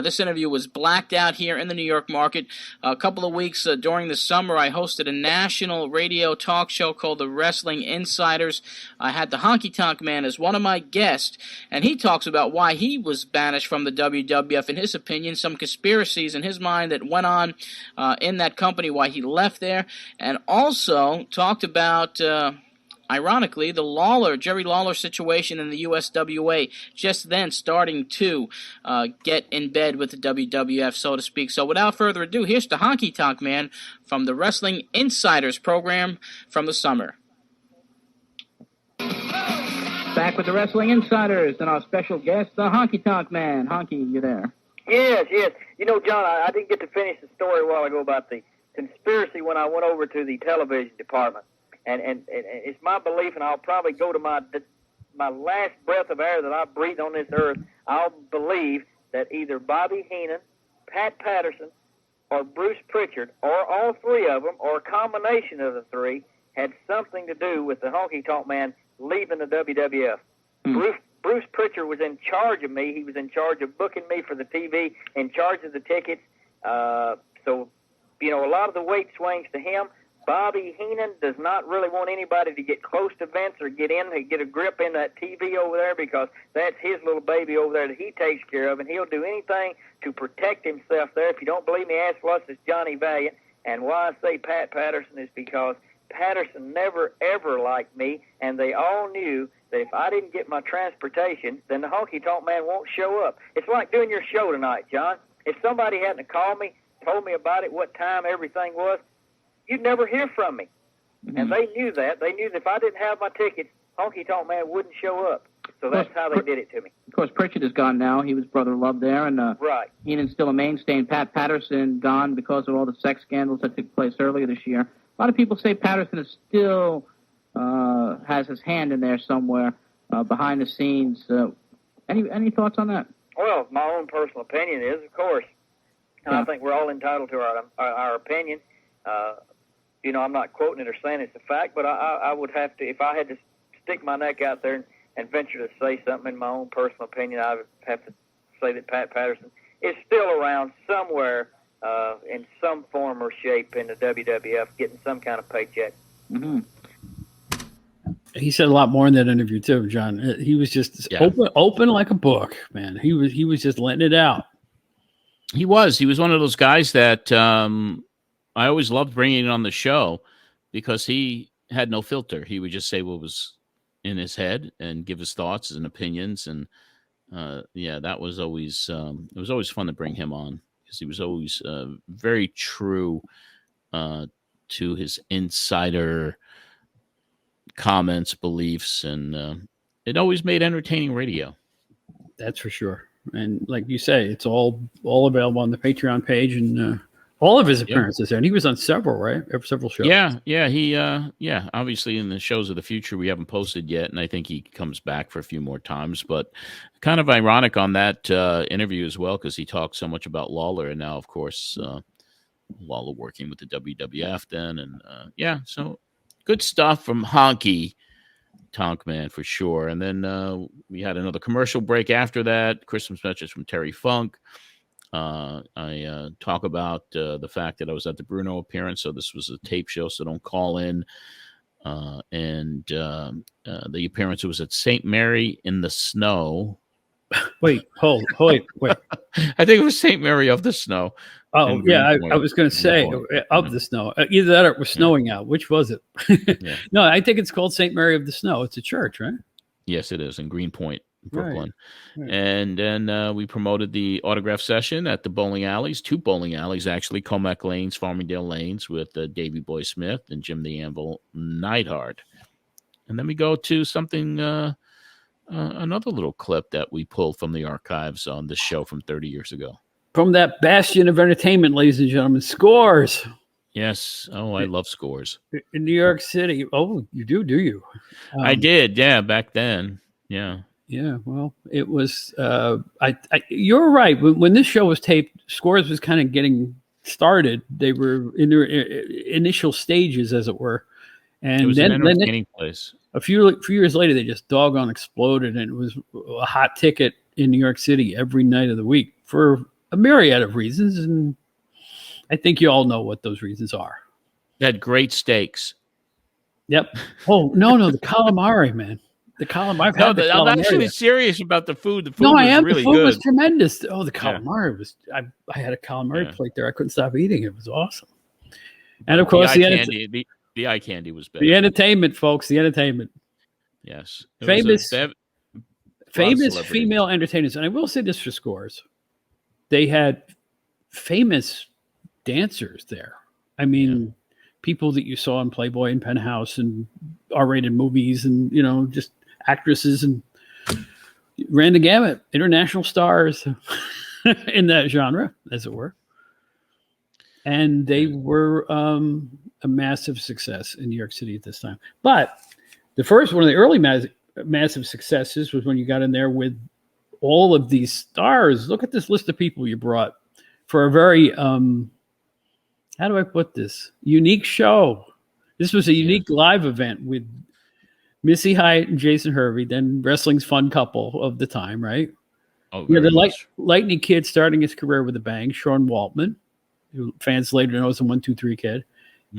This interview was blacked out here in the New York market. A couple of weeks during the summer, I hosted a national radio talk show called the Wrestling Insiders. I had the Honky Tonk Man as one of my guests, and he talks about why he was banished from the WWF, in his opinion, some conspiracies in his mind that went on in that company, why he left there, and also talked about ironically, the Jerry Lawler situation in the USWA, just then starting to get in bed with the WWF, so to speak. So without further ado, here's the Honky Tonk Man from the Wrestling Insiders program from the summer. Back with the Wrestling Insiders and our special guest, the Honky Tonk Man. Honky, you there? Yes. You know, John, I didn't get to finish the story a while ago about the conspiracy when I went over to the television department. And it's my belief, and I'll probably go to my last breath of air that I breathe on this earth, I'll believe that either Bobby Heenan, Pat Patterson, or Bruce Pritchard, or all three of them, or a combination of the three, had something to do with the Honky Tonk Man leaving the WWF. Bruce Pritchard was in charge of me. He was in charge of booking me for the TV, in charge of the tickets. So, you know, a lot of the weight swings to him. Bobby Heenan does not really want anybody to get close to Vince or get a grip in that TV over there because that's his little baby over there that he takes care of, and he'll do anything to protect himself there. If you don't believe me, ask Lucis Johnny Valiant. And why I say Pat Patterson is because Patterson never, ever liked me, and they all knew that if I didn't get my transportation, then the Honky Tonk Man won't show up. It's like doing your show tonight, John. If somebody hadn't called me, told me about it, what time everything was, you'd never hear from me. Mm-hmm. And they knew that. They knew that if I didn't have my tickets, Honky Tonk Man wouldn't show up. So that's how they did it to me. Of course, Pritchard is gone now. He was Brother Love there. And right. Heenan's still a mainstay. And Pat Patterson gone because of all the sex scandals that took place earlier this year. A lot of people say Patterson is still has his hand in there somewhere behind the scenes. Any thoughts on that? Well, my own personal opinion is, of course. And I think we're all entitled to our opinion. You know, I'm not quoting it or saying it's a fact, but I would have to, if I had to stick my neck out there and venture to say something in my own personal opinion, I would have to say that Pat Patterson is still around somewhere in some form or shape in the WWF, getting some kind of paycheck. Mm-hmm. He said a lot more in that interview too, John. He was just open like a book, man. He was just letting it out. He was one of those guys that I always loved bringing on the show because he had no filter. He would just say what was in his head and give his thoughts and opinions. And that was always it was always fun to bring him on because he was always very true to his insider comments, beliefs, and it always made entertaining radio. That's for sure. And like you say, it's all available on the Patreon page and all of his appearances there. And he was on several, right? Several shows. Yeah. He, obviously in the shows of the future, we haven't posted yet. And I think he comes back for a few more times, but kind of ironic on that interview as well, because he talked so much about Lawler. And now, of course, Lawler working with the WWF then. And so good stuff from Honky Tonk Man for sure. And then we had another commercial break after that. Christmas message from Terry Funk. I talk about the fact that I was at the Bruno appearance, so this was a tape show, so don't call in. And the appearance was at St. Mary in the Snow. Wait. I think it was St. Mary of the Snow. Oh, yeah, I was going to say of the Snow. Either that or it was snowing out. Which was it? No, I think it's called St. Mary of the Snow. It's a church, right? Yes, it is in Greenpoint, Brooklyn. Right. And then we promoted the autograph session at the bowling alleys, 2 bowling alleys, actually, Comac Lanes, Farmingdale Lanes, with Davey Boy Smith and Jim the Anvil Neidhart. And then we go to something, another little clip that we pulled from the archives on this show from 30 years ago. From that bastion of entertainment, ladies and gentlemen, Scores. Yes. Oh, I love Scores. In New York City. Oh, you do you? I did, yeah, back then. Yeah. Yeah, well, it was. You're right. When this show was taped, Scores was kind of getting started. They were in their initial stages, as it were, and it was then an entertaining place. A few years later, they just doggone exploded, and it was a hot ticket in New York City every night of the week for a myriad of reasons, and I think you all know what those reasons are. They had great steaks. Yep. Oh no, the calamari, man. The calamari. I'm actually serious about the food. The food was really the food good. Was tremendous. Oh, the calamari was. I had a calamari plate there. I couldn't stop eating it. It was awesome. And of course, the eye candy was better. The entertainment, folks. The entertainment. Yes. Famous female entertainers, and I will say this for Scores. They had famous dancers there. I mean, people that you saw in Playboy and Penthouse and R-rated movies, and just actresses, and ran the gamut. International stars in that genre, as it were. And they were a massive success in New York City at this time. But one of the early massive successes was when you got in there with all of these stars. Look at this list of people you brought for a very, how do I put this? Unique show. This was a unique live event with Missy Hyatt and Jason Hervey, then wrestling's fun couple of the time, right? Oh, the Lightning Kid starting his career with a bang, Sean Waltman, who fans later know as the 1-2-3 Kid,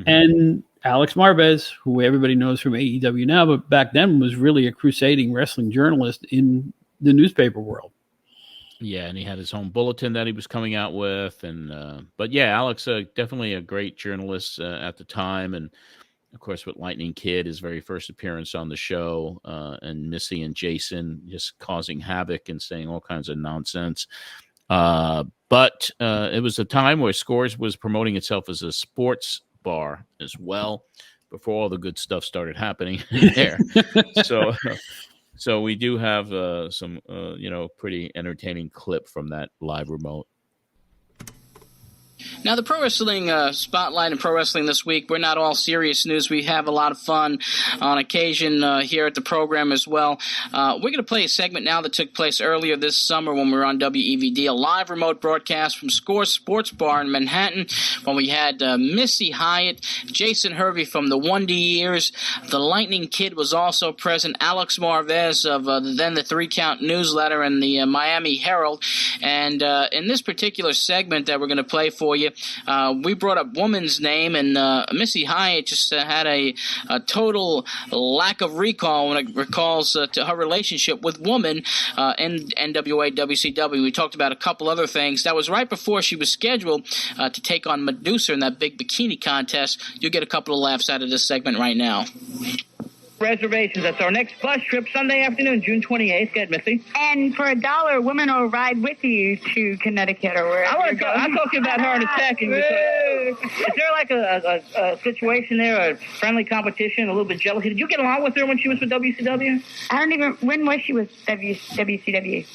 and Alex Marvez, who everybody knows from AEW now, but back then was really a crusading wrestling journalist in the newspaper world. Yeah, and he had his own bulletin that he was coming out with, but yeah, Alex definitely a great journalist at the time, and of course with Lightning Kid, his very first appearance on the show, and Missy and Jason just causing havoc and saying all kinds of nonsense. But it was a time where Scores was promoting itself as a sports bar as well, before all the good stuff started happening there. So we do have some, pretty entertaining clip from that live remote. Now, the Pro Wrestling Spotlight and Pro Wrestling this week, we're not all serious news. We have a lot of fun on occasion here at the program as well. We're going to play a segment now that took place earlier this summer when we were on WEVD, a live remote broadcast from Score Sports Bar in Manhattan, when we had Missy Hyatt, Jason Hervey from the 1D Years. The Lightning Kid was also present, Alex Marvez of then the 3 Count Newsletter and the Miami Herald. And in this particular segment that we're going to play for you, we brought up woman's name, and Missy Hyatt just had a total lack of recall when it recalls to her relationship with woman in NWA WCW. We talked about a couple other things. That was right before she was scheduled to take on Medusa in that big bikini contest. You'll get a couple of laughs out of this segment right now. Reservations. That's our next bus trip, Sunday afternoon, June 28th. Go ahead, Missy. And for $1, women will ride with you to Connecticut or wherever. I'll talk about her in a second. Is there like a situation there, a friendly competition, a little bit jealousy? Did you get along with her when she was with WCW? I don't even. When was she with WCW?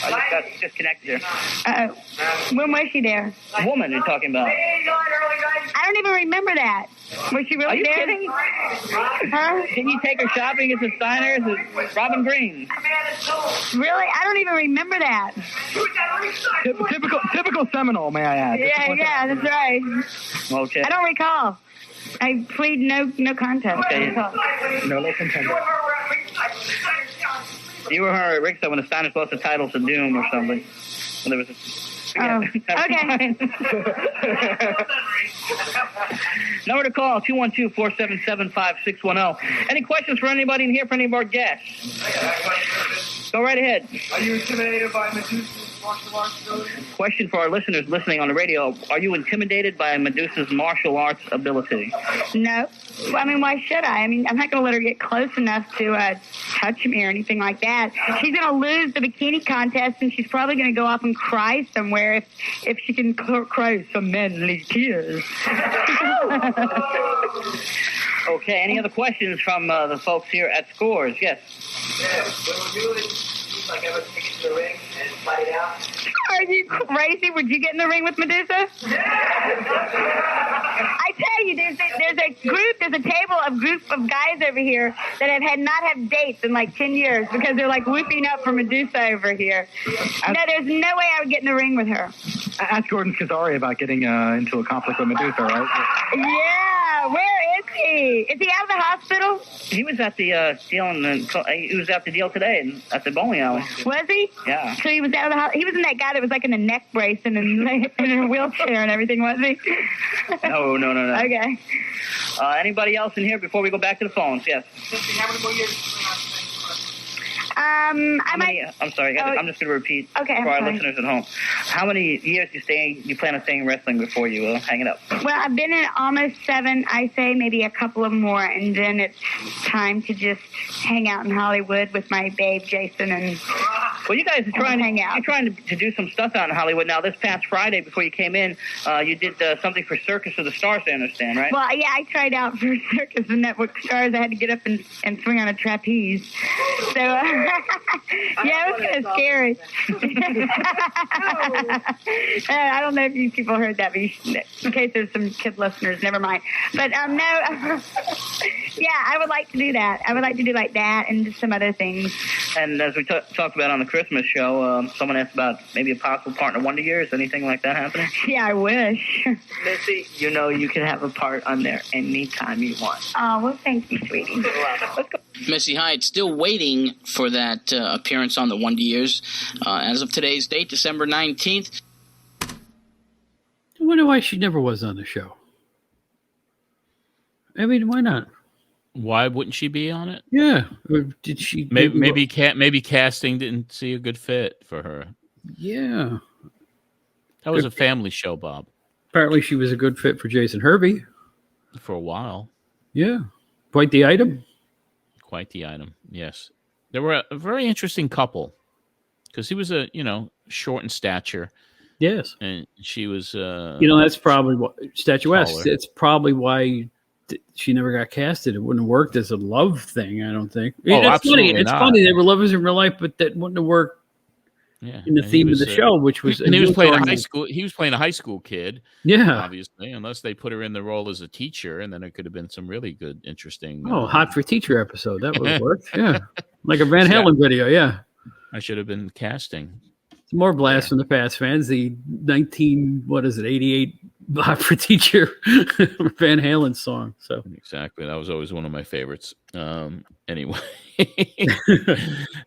I just disconnected her. When was she there? The woman you're talking about. I don't even remember that. Was she really there? Are you kidding? Huh? Didn't you take her shopping at the Steiners at Robin Green? Really? I don't even remember that. Typical Seminole, may I add? Yeah, that's right. Okay. I don't recall. I plead no contest. Okay. No contender. You were her at Rick's when the Steiners lost the title to Doom or something. When there was okay. Number to call, 212-477-5610. Any questions for anybody in here, for any of our guests? Go right ahead. Are you intimidated by Medusa's martial arts ability? Question for our listeners listening on the radio. Are you intimidated by Medusa's martial arts ability? No. Well, I mean, why should I? I mean, I'm not going to let her get close enough to touch me or anything like that. She's going to lose the bikini contest, and she's probably going to go off and cry somewhere if she can cry some manly tears. Okay, any other questions from the folks here at Scores? Yes. Yeah, when we're doing like ever take it to the ring and fight it out. Are you crazy? Would you get in the ring with Medusa? I tell you, there's a table of guys over here that have not had dates in like 10 years because they're like whooping up for Medusa over here. No, there's no way I would get in the ring with her. Ask Gordon Kazari about getting into a conflict with Medusa, right? Yeah, where is he? Is he out of the hospital? He was at the he was at the deal today at the bowling alley. Was he? Yeah. So he was out of the hospital. He was in that guy that was like in a neck brace and in a wheelchair and everything, was he? No. Okay. Anybody else in here before we go back to the phones? Yes. How many more years? I'm sorry. I'm just going to repeat for our listeners at home. How many years do you plan on staying in wrestling before you hang it up? Well, I've been in almost 7. I say maybe a couple of more, and then it's time to just hang out in Hollywood with my babe Jason and. Well, you guys are trying to do some stuff out in Hollywood now. This past Friday, before you came in, you did something for Circus of the Stars, I understand, right? Well, yeah, I tried out for Circus of Network Stars. I had to get up and swing on a trapeze. So, yeah, it was kind of scary. I don't know if you people heard that, but in case there's some kid listeners, never mind. But, no, yeah, I would like to do that. I would like to do like that and just some other things. And as we talked about on the Christmas show, someone asked about maybe a possible partner Wonder Years. Anything like that happening? Yeah, I wish. Missy, you know you can have a part on there anytime you want. Oh, well, thank you, sweetie. Let's go. Missy Hyatt still waiting for that appearance on the Wonder Years. As of today's date, December 19th. I wonder why she never was on the show. I mean, why not? Why wouldn't she be on it? Yeah. Or did she? Maybe casting didn't see a good fit for her. Yeah. That was a family show, Bob. Apparently she was a good fit for Jason Hervey. For a while. Yeah. Quite the item. Quite the item, yes. They were a very interesting couple because he was short in stature. Yes. And she was... that's probably what... Statuesque. Taller. It's probably why... she never got casted. It wouldn't have worked as a love thing, I don't think. Oh, it's absolutely funny. It's not. funny. They were lovers in real life, but that wouldn't have worked in the theme of the show, which was and he was playing a high school. He was playing a high school kid. Yeah, obviously, unless they put her in the role as a teacher, and then it could have been some really good, interesting. Hot for teacher episode that would have worked. Yeah, like a Van Halen video. Yeah, I should have been casting. It's more blast from the past, fans. The 88 Hot for Teacher Van Halen song. So exactly, that was always one of my favorites. Anyway,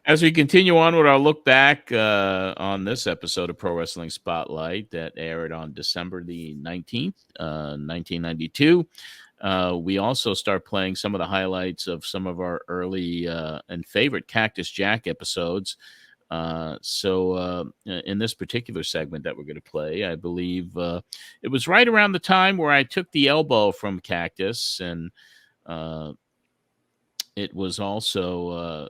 as we continue on with our look back on this episode of Pro Wrestling Spotlight that aired on December the 19th, 1992, we also start playing some of the highlights of some of our early and favorite Cactus Jack episodes. So in this particular segment that we're going to play, I believe it was right around the time where I took the elbow from Cactus, and it was also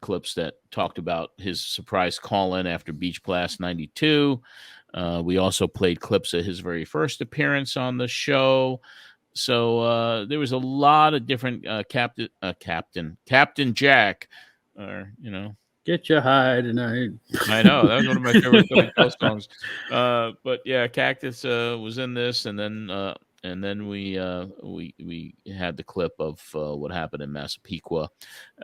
clips that talked about his surprise call-in after Beach Blast 92. We also played clips of his very first appearance on the show. So there was a lot of different Captain Jack, Get your high tonight. I know, that was one of my favorite Philly Ghost songs. But yeah, Cactus was in this, and then we had the clip of what happened in Massapequa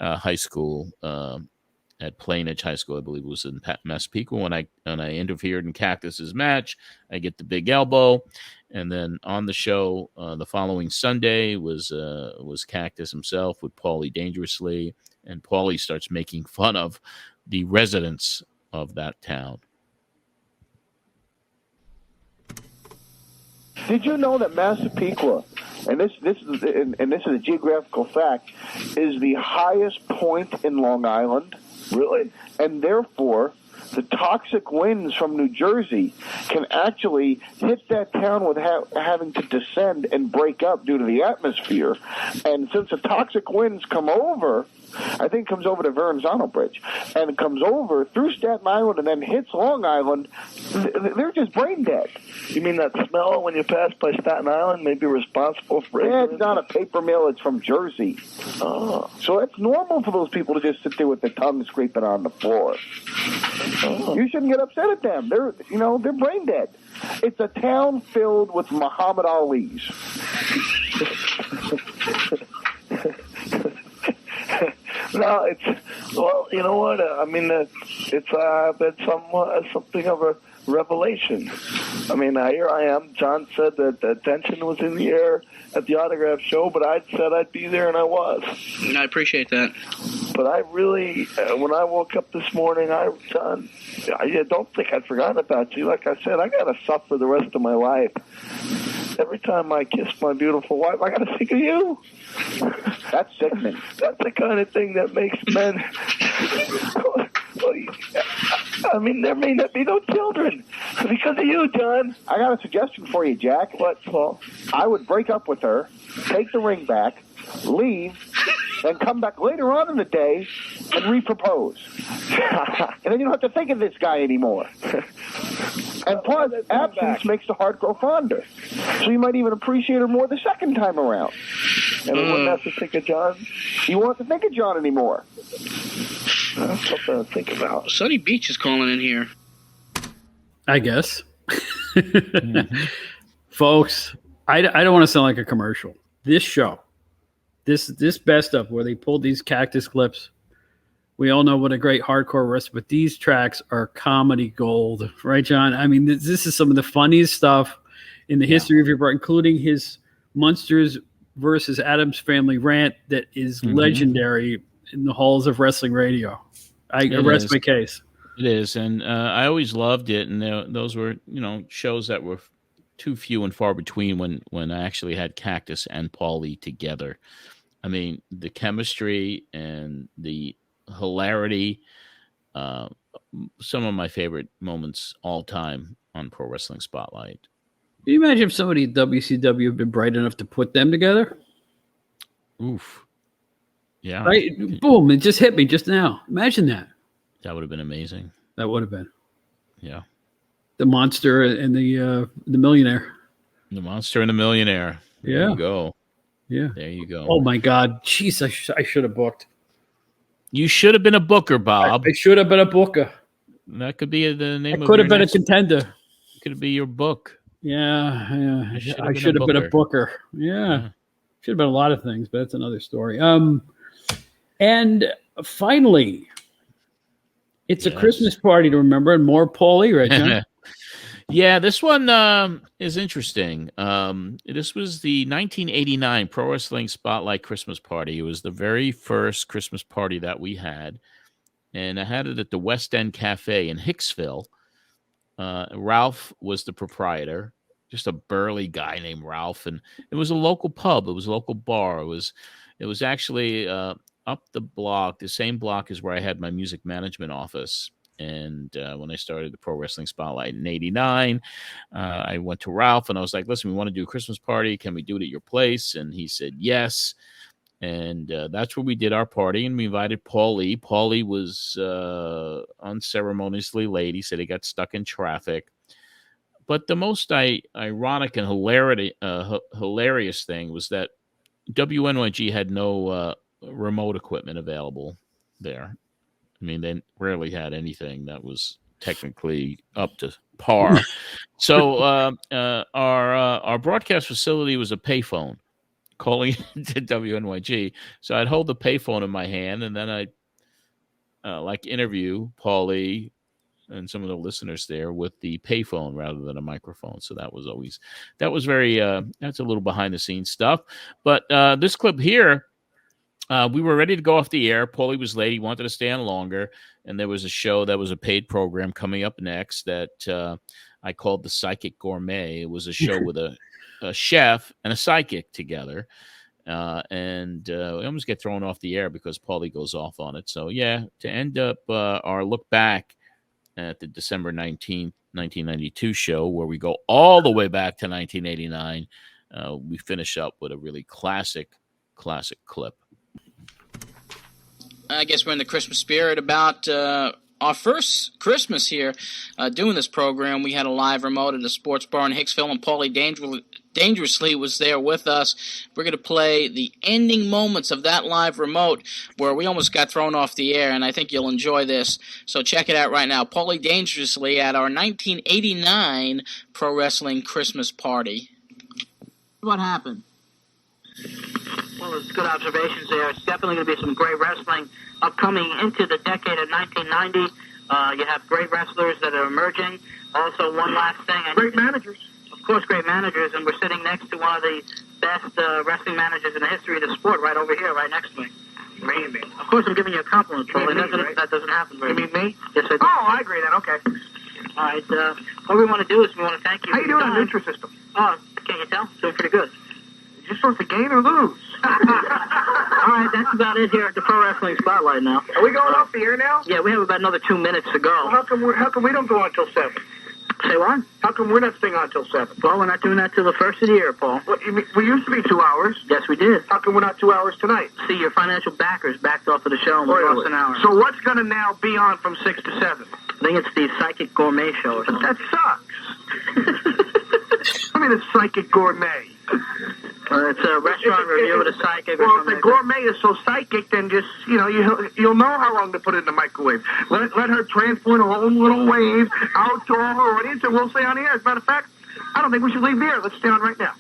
High School at Plainage High School, I believe it was in Massapequa. When I interfered in Cactus's match, I get the big elbow, and then on the show the following Sunday was Cactus himself with Paulie Dangerously. And Paulie starts making fun of the residents of that town. Did you know that Massapequa, and this is a geographical fact, is the highest point in Long Island? Really? And therefore, the toxic winds from New Jersey can actually hit that town without having to descend and break up due to the atmosphere. And since the toxic winds come over, I think it comes over to Verrazano Bridge, and it comes over through Staten Island and then hits Long Island, they're just brain dead. You mean that smell when you pass by Staten Island may be responsible for it? Yeah, it's not a paper mill, it's from Jersey. Oh. So it's normal for those people to just sit there with their tongue scraping on the floor. Oh. You shouldn't get upset at them. They're brain dead. It's a town filled with Muhammad Alis. No, you know what? I mean, it's been something of a revelation. I mean, here I am. John said that the tension was in the air at the autograph show, but I said I'd be there, and I was. I appreciate that. But I really, when I woke up this morning, John, I don't think I'd forgotten about you. Like I said, I got to suffer the rest of my life. Every time I kiss my beautiful wife, I got to think of you. That's sickening. That's the kind of thing that makes men... I mean, there may not be no children because of you, John. I got a suggestion for you, Jack. What, Paul? I would break up with her, take the ring back, leave, then come back later on in the day and repropose. And then you don't have to think of this guy anymore. And plus, absence makes the heart grow fonder. So you might even appreciate her more the second time around. And we wouldn't have to think of John? You won't have to think of John anymore. That's something to think about. Sunny Beach is calling in here. I guess. Folks, I don't want to sound like a commercial. This show, this best of where they pulled these Cactus clips, we all know what a great hardcore wrestler, but these tracks are comedy gold. Right, John? I mean, this is some of the funniest stuff in the history of your brand, including his Munsters versus Addams Family rant that is legendary in the halls of wrestling radio. I rest my case. It is, and I always loved it, and those were, shows that were too few and far between when I actually had Cactus and Paulie together. I mean, the chemistry and the hilarity, some of my favorite moments all time on Pro Wrestling Spotlight. Can you imagine if somebody at WCW had been bright enough to put them together? Oof. Yeah. Right? Boom. It just hit me just now. Imagine that. That would have been amazing. That would have been. Yeah. The Monster and the Millionaire. The Monster and the Millionaire. There you go. Yeah. There you go. Oh, my God. Jeez, I should have booked. You should have been a booker, Bob. I should have been a booker. That could be the name of Could have your been a contender. Could be your book. Yeah. I should have been a booker. Yeah. Should have been a lot of things, but that's another story. And finally, it's a Christmas party to remember, and more Paulie, right, John? Yeah, this one is interesting. This was the 1989 Pro Wrestling Spotlight Christmas Party. It was the very first Christmas party that we had, and I had it at the West End Cafe in Hicksville. Ralph was the proprietor, just a burly guy named Ralph, and it was a local pub. It was a local bar. It was actually up the block, the same block as where I had my music management office. And when I started the Pro Wrestling Spotlight in '89, I went to Ralph and I was like, listen, we want to do a Christmas party. Can we do it at your place? And he said, yes. And that's where we did our party. And we invited Paulie. Paulie was unceremoniously late. He said he got stuck in traffic. But the most ironic and hilarious thing was that WNYG had no remote equipment available there. I mean, they rarely had anything that was technically up to par. So our broadcast facility was a payphone calling to WNYG. So I'd hold the payphone in my hand, and then I'd interview Paulie and some of the listeners there with the payphone rather than a microphone. So that was very that's a little behind the scenes stuff. But this clip here, we were ready to go off the air. Paulie was late. He wanted to stay on longer. And there was a show that was a paid program coming up next that I called The Psychic Gourmet. It was a show with a chef and a psychic together. And we almost get thrown off the air because Paulie goes off on it. So, yeah, to end up our look back at the December 19th, 1992 show, where we go all the way back to 1989, we finish up with a really classic clip. I guess we're in the Christmas spirit. About our first Christmas here doing this program, we had a live remote at a sports bar in Hicksville, and Paulie Dangerously was there with us. We're going to play the ending moments of that live remote where we almost got thrown off the air, and I think you'll enjoy this. So check it out right now. Paulie Dangerously at our 1989 Pro Wrestling Christmas Party. What happened? Well, it's good observations there. It's definitely going to be some great wrestling upcoming into the decade of 1990. You have great wrestlers that are emerging. Also, one last thing. Great managers. Of course, great managers, and we're sitting next to one of the best wrestling managers in the history of the sport right over here, right next to me. Maybe. Of course, I'm giving you a compliment, Paulie. That doesn't happen very much. You mean me? Yes, I do. Oh, I agree then. Okay. All right. What we want to do is we want to thank you. How you doing on Nutrisystem? Oh, can't you tell? Doing pretty good. You're supposed to gain or lose. All right, that's about it here at the Pro Wrestling Spotlight now. Are we going off the air now? Yeah, we have about another 2 minutes to go. Well, how come we don't go on until 7? Say what? How come we're not staying on until 7? Well, we're not doing that till the first of the year, Paul. What, you mean, we used to be 2 hours. Yes, we did. How come we're not 2 hours tonight? See, your financial backers backed off of the show and we lost an hour. So what's going to now be on from 6 to 7? I think it's the Psychic Gourmet show or something. That sucks. I mean, the Psychic Gourmet. It's a restaurant review of the Psychic. Well, if the gourmet is so psychic, then just, you'll know how long to put it in the microwave. Let her transport her own little wave out to all her audience, and we'll stay on the air. As a matter of fact, I don't think we should leave the air. Let's stay on right now.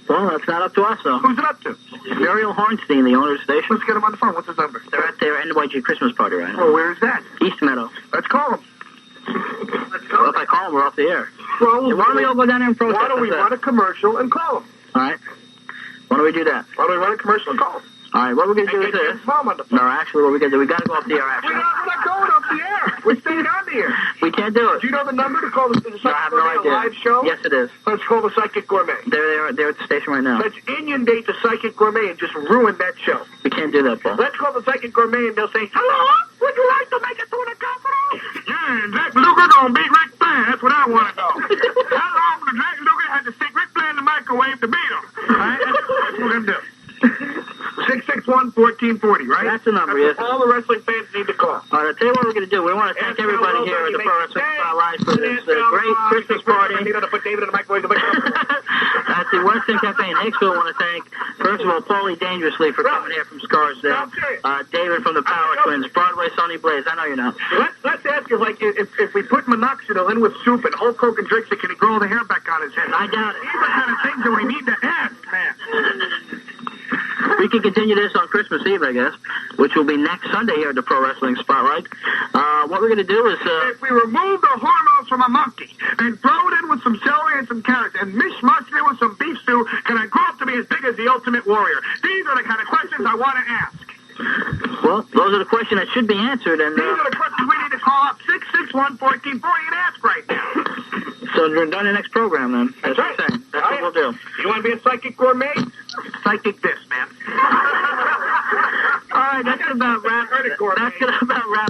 Well, that's not up to us, though. Who's it up to? Muriel Hornstein, the owner of the station. Let's get him on the phone. What's his number? They're at their NYG Christmas party right now. Well, where is that? East Meadow. Let's call him. Well, if I call him, we're off the air. Well, why don't we all go down there and protest? Why don't we run a commercial and call him? All right. Why don't we do that? Why don't we run a commercial and call him? All right, what we're going to do is this. No, actually, what we're going to do, we got to go off the air, actually. We're not going off the air. We're staying on the air. We can't do it. Do you know the number to call the Psychic No, I have no idea. live show? Yes, it is. Let's call the Psychic Gourmet. They're at the station right now. Let's inundate the Psychic Gourmet and just ruin that show. We can't do that, Paul. Let's call the Psychic Gourmet and they'll say, hello, would you like to make it to the capital? Yeah, Jack Luger gonna beat Ric Flair. That's what I want to know. How long does Jack Luger have to stick Ric Flair in the microwave to beat him? All right, that's what we're going to do. 661-4 1440, right? That's the number, That's yes. what all the wrestling fans need to call. All right, I'll tell you what we're going to do. We want to thank everybody here at the Pro Wrestling Spotlight for this great Christmas party. You know, to put David in the microwave. At the West End Cafe in Hicksville, I want to thank, first of all, Paulie Dangerously for coming here from Scarsdale. David from the Power Twins, Broadway Sonny Blaze. I know you're not. Let's ask you, like, if we put minoxidil in with soup and Hulk Hogan drinks it, can he grow the hair back on his head? I doubt it. These are the kind of things that we need to ask, man. We can continue this on Christmas Eve, I guess, which will be next Sunday here at the Pro Wrestling Spotlight. What we're going to do is... if we remove the hormones from a monkey and throw it in with some celery and some carrots and mishmash it with some beef stew, can I grow up to be as big as the Ultimate Warrior? These are the kind of questions I want to ask. Well, those are the questions that should be answered. And these are the questions we need to call up 661-1440 and ask right now. So you're done the next program, then. That's right. What I'm saying. That's what we'll do. You want to be a psychic gourmet? Psychic this, man. All right, that's going to about wrap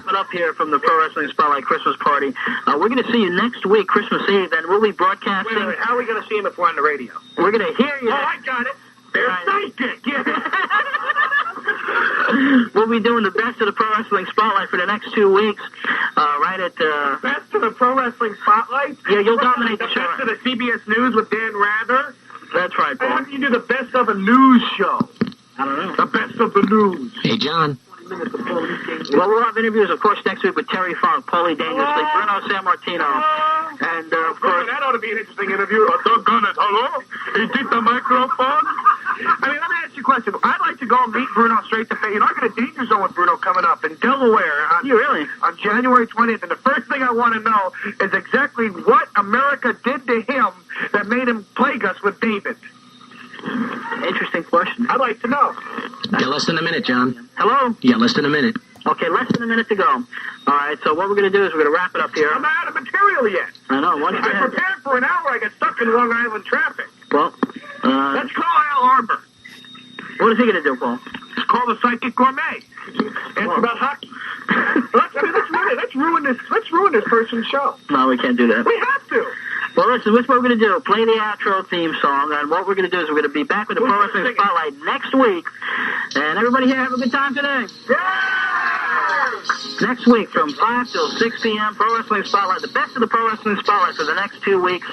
it up here from the Pro Wrestling Spotlight Christmas Party. We're going to see you next week, Christmas Eve, and we'll be broadcasting. Wait, how are we going to see him if we're on the radio? We're going to hear you. Oh, I got it. They're psychic. Yeah. We'll be doing the best of the Pro Wrestling Spotlight for the next 2 weeks, right at best of the Pro Wrestling Spotlight? Yeah, you'll dominate the show. Best of the CBS News with Dan Rather? That's right, Paul. How do you do the best of a news show? I don't know. The best of the news. Hey, John. Well, we'll have interviews, of course, next week with Terry Funk, Paulie Dangerously, Bruno Sammartino, and, of course... That ought to be an interesting interview. Doggone it, hello? Is it the microphone? I mean, let me ask you a question. I'd like to go and meet Bruno straight to face. You know, I got a Danger Zone with Bruno coming up in Delaware. On January 20th, and the first thing I want to know is exactly what America did to him that made him plague us with David. Interesting question. I'd like to know. Yeah, less than a minute, John. Hello? Yeah, less than a minute. Okay, less than a minute to go. All right, so what we're going to do is we're going to wrap it up here. I'm not out of material yet. I know. I prepared for an hour. I got stuck in Long Island traffic. Well, let's call Al Arbor. What is he going to do, Paul? Let's call the Psychic Gourmet. Ask about hockey. Let's ruin this person's show. No, we can't do that. We have to. Well, listen, this is what we're going to do. Play the outro theme song, and what we're going to do is we're going to be back with the Pro Wrestling Spotlight next week. And everybody here, have a good time today. Next week from 5 till 6 p.m., Pro Wrestling Spotlight, the best of the Pro Wrestling Spotlight for the next 2 weeks.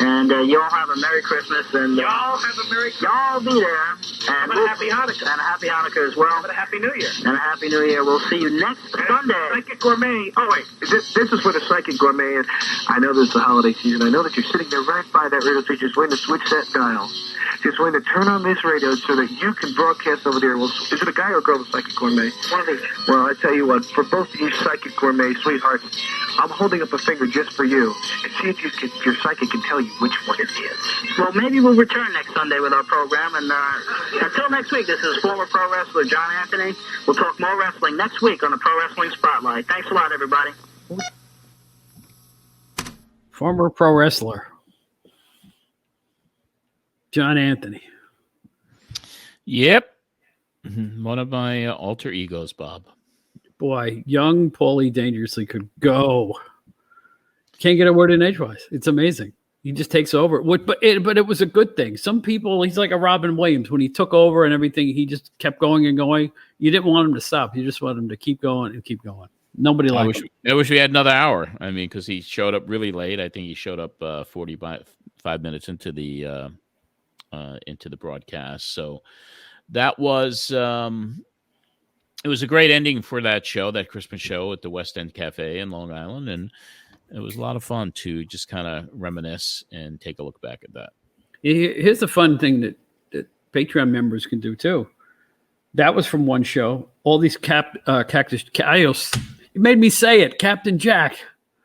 And you all have a Merry Christmas. And y'all have a Merry Christmas. Y'all be there. And a Happy Hanukkah. And a Happy Hanukkah as well. And a Happy New Year. And a Happy New Year. We'll see you next Sunday. Psychic Gourmet. Oh, wait. This is for the Psychic Gourmet. And I know this is the holiday season. I know that you're sitting there right by that radio station just waiting to switch that dial. Just waiting to turn on this radio so that you can broadcast over there. Well, is it a guy or a girl, the Psychic Gourmet? One of these. Well, I tell you what, for both of you Psychic Gourmet sweethearts, I'm holding up a finger just for you. And see if your psychic can tell you which one it is. Well, maybe we'll return next Sunday with our program. And until next week, this is former pro wrestler John Anthony. We'll talk more wrestling next week on the Pro Wrestling Spotlight. Thanks a lot, everybody. Former pro wrestler John Anthony. Yep. One of my alter egos, Bob. Boy, young Paulie Dangerously could go. Can't get a word in edgewise. It's amazing. He just takes over. But it was a good thing. Some people, he's like a Robin Williams. When he took over and everything, he just kept going and going. You didn't want him to stop. You just wanted him to keep going and keep going. Nobody liked him. I wish we had another hour. I mean, because he showed up really late. I think he showed up 45 minutes into the broadcast. So that was it was a great ending for that show, that Christmas show at the West End Cafe in Long Island, and it was a lot of fun to just kind of reminisce and take a look back at that. Here's the fun thing that Patreon members can do too. That was from one show. All these Cactus Jack. You made me say it, Captain Jack.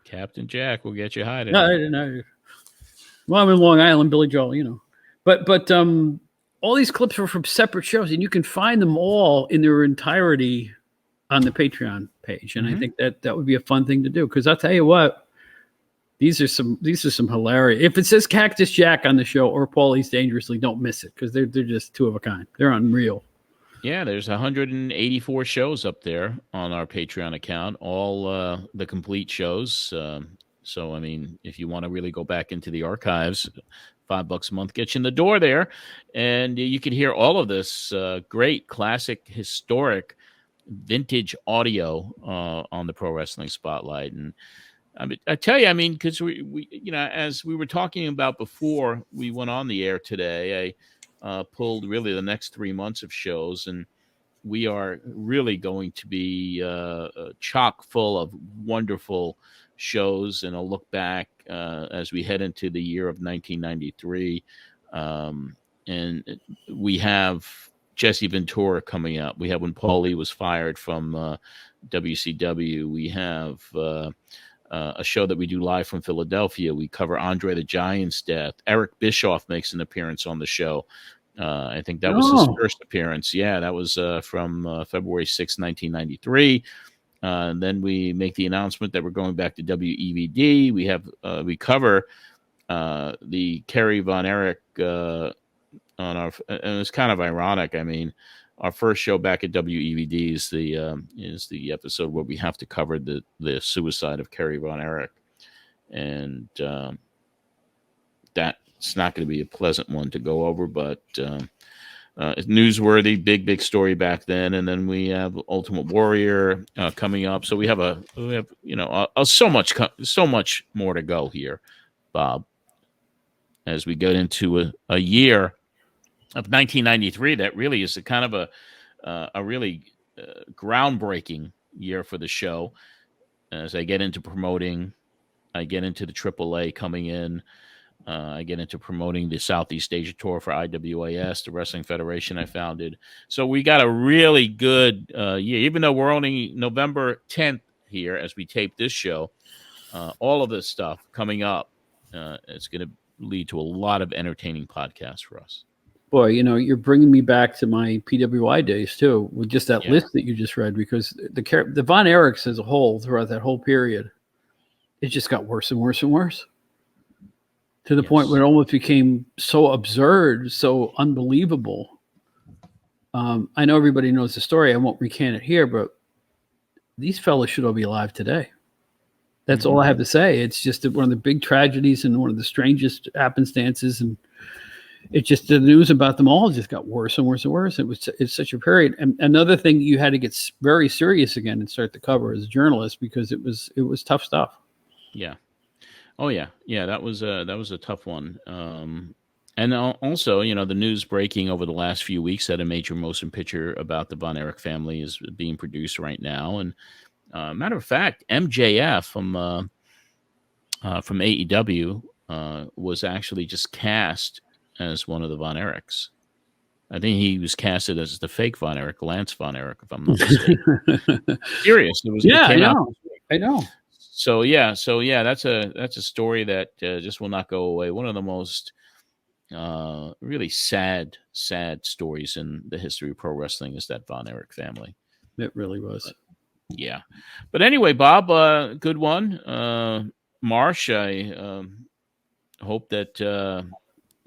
Captain Jack will get you high tonight. No. Well, I'm in Long Island, Billy Joel, you know. But all these clips are from separate shows, and you can find them all in their entirety on the Patreon page. And I think that would be a fun thing to do, because I'll tell you what, these are some hilarious. If it says Cactus Jack on the show or Paulie's Dangerously, don't miss it, because they're just two of a kind. They're unreal. Yeah, there's 184 shows up there on our Patreon account, all the complete shows. So, I mean, if you want to really go back into the archives, $5 a month gets you in the door there, and you can hear all of this great, classic, historic, vintage audio on the Pro Wrestling Spotlight. And I tell you, I mean, because we as we were talking about before we went on the air today, I pulled really the next 3 months of shows, and we are really going to be chock full of wonderful shows and a look back as we head into the year of 1993. And we have Jesse Ventura coming up. We have when Paulie was fired from WCW. We have a show that we do live from Philadelphia. We cover Andre the Giant's death. Eric Bischoff makes an appearance on the show. I think that was his first appearance. Yeah, that was from February 6, 1993. And then we make the announcement that we're going back to WEVD. We have we cover the Kerry Von Erich on our, and it's kind of ironic. I mean, our first show back at WEVD is the episode where we have to cover the suicide of Kerry Von Erich, and that's not going to be a pleasant one to go over, but it's newsworthy, big story back then. And then we have Ultimate Warrior coming up, so we have so much more to go here, Bob, as we get into a year of 1993 that really is a kind of a really groundbreaking year for the show. As I get into promoting, I get into the AAA coming in. I get into promoting the Southeast Asia tour for IWAS, the Wrestling Federation I founded. So we got a really good year, even though we're only November 10th here as we tape this show. All of this stuff coming up, it's going to lead to a lot of entertaining podcasts for us. Boy, you're bringing me back to my PWI days too, with just that list that you just read, because the Von Erichs as a whole throughout that whole period, it just got worse and worse and worse. To the point where it almost became so absurd, so unbelievable. I know everybody knows the story. I won't recant it here, but these fellas should all be alive today. That's all I have to say. It's just one of the big tragedies and one of the strangest happenstances. And the news about them all just got worse and worse and worse. It's such a period. And another thing, you had to get very serious again and start to cover as a journalist, because it was tough stuff. Yeah. Oh yeah. That was a tough one. And also, the news breaking over the last few weeks that a major motion picture about the Von Erich family is being produced right now. And matter of fact, MJF from AEW was actually just cast as one of the Von Erichs. I think he was casted as the fake Von Erich, Lance Von Erich, if I'm not mistaken. Serious. I know. So that's a story that just will not go away. One of the most really sad stories in the history of pro wrestling is that Von Erich family. It really was. Yeah. But anyway, Bob, good one. Marsh, I hope that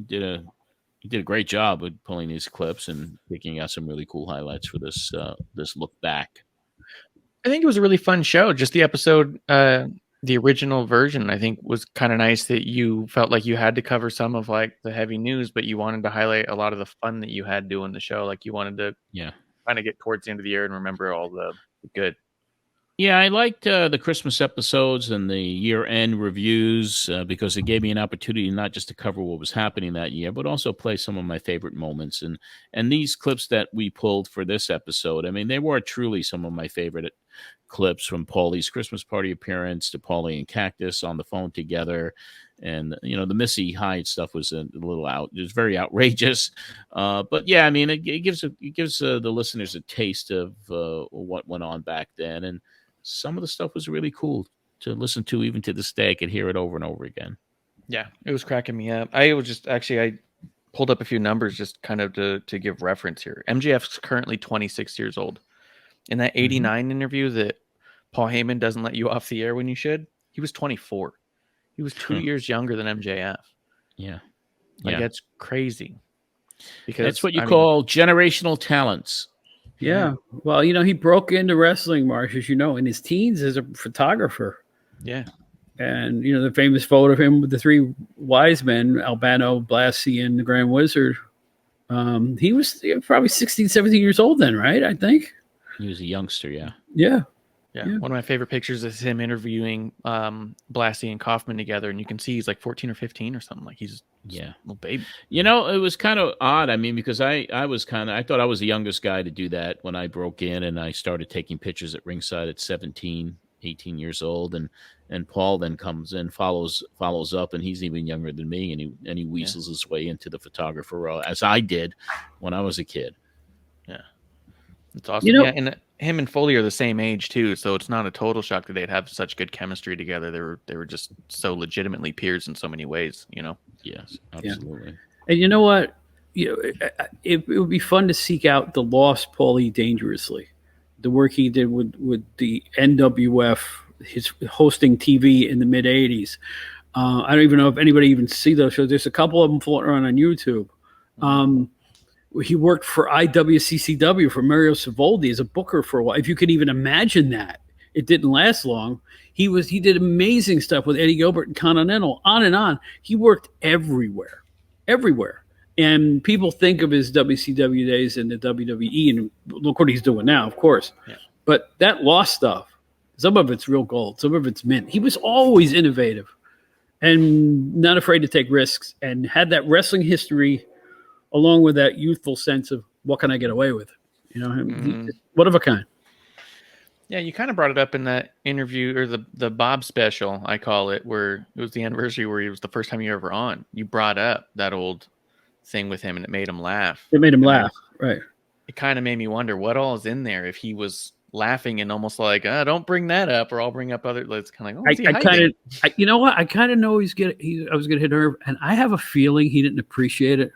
you did a great job with pulling these clips and picking out some really cool highlights for this look back. I think it was a really fun show. Just the episode, the original version, I think was kind of nice that you felt like you had to cover some of like the heavy news, but you wanted to highlight a lot of the fun that you had doing the show. Like you wanted to kind of get towards the end of the year and remember all the good. Yeah, I liked the Christmas episodes and the year-end reviews because it gave me an opportunity not just to cover what was happening that year, but also play some of my favorite moments. And these clips that we pulled for this episode, I mean, they were truly some of my favorite clips, from Paulie's Christmas party appearance to Paulie and Cactus on the phone together. And, the Missy Hyatt stuff was it was very outrageous. But yeah, I mean, it gives the listeners a taste of what went on back then. And some of the stuff was really cool to listen to. Even to this day, I could hear it over and over again. Yeah, it was cracking me up. I pulled up a few numbers just kind of to give reference here. MJF's currently 26 years old. In that 89 interview that Paul Heyman doesn't let you off the air when you should, he was 24. He was 2 years younger than MJF. Yeah. That's crazy. Because that's what you call generational talents. Yeah. Well, he broke into wrestling, Marsh, as you know, in his teens as a photographer. Yeah. And, the famous photo of him with the three wise men, Albano, Blassie, and the Grand Wizard. He was probably 16, 17 years old then, right? I think. He was a youngster, yeah. Yeah. Yeah. One of my favorite pictures is him interviewing Blassie and Kaufman together, and you can see he's like 14 or 15 or something. Like he's a little baby. It was kind of odd. I mean, because I thought I was the youngest guy to do that when I broke in, and I started taking pictures at ringside at 17, 18 years old, and Paul then comes in, follows up, and he's even younger than me, and he weasels his way into the photographer role, as I did when I was a kid. Yeah, it's awesome. And him and Foley are the same age too, so it's not a total shock that they'd have such good chemistry together. They were just so legitimately peers in so many ways. Yes, absolutely. Yeah. And you know what? It would be fun to seek out the lost Paulie Dangerously, the work he did with the NWF. His hosting TV in the mid 80s. I don't even know if anybody even see those shows. There's a couple of them floating around on YouTube. He worked for IWCCW for Mario Savoldi as a booker for a while. If you could even imagine that. It didn't last long. He did amazing stuff with Eddie Gilbert and Continental, on and on. He worked everywhere. And people think of his WCW days in the WWE, and look what he's doing now, of course. Yeah. But that lost stuff, some of it's real gold, some of it's mint. He was always innovative and not afraid to take risks, and had that wrestling history along with that youthful sense of what can I get away with? One of a kind. Yeah, you kind of brought it up in that interview, or the Bob special, I call it, where it was the anniversary where it was the first time you were ever on. You brought up that old thing with him, and it made him laugh. Right. It kind of made me wonder what all is in there if he was laughing and almost like, don't bring that up, or I'll bring up other. It's kind of like, you know what? I kind of know I was going to hit nerve, and I have a feeling he didn't appreciate it.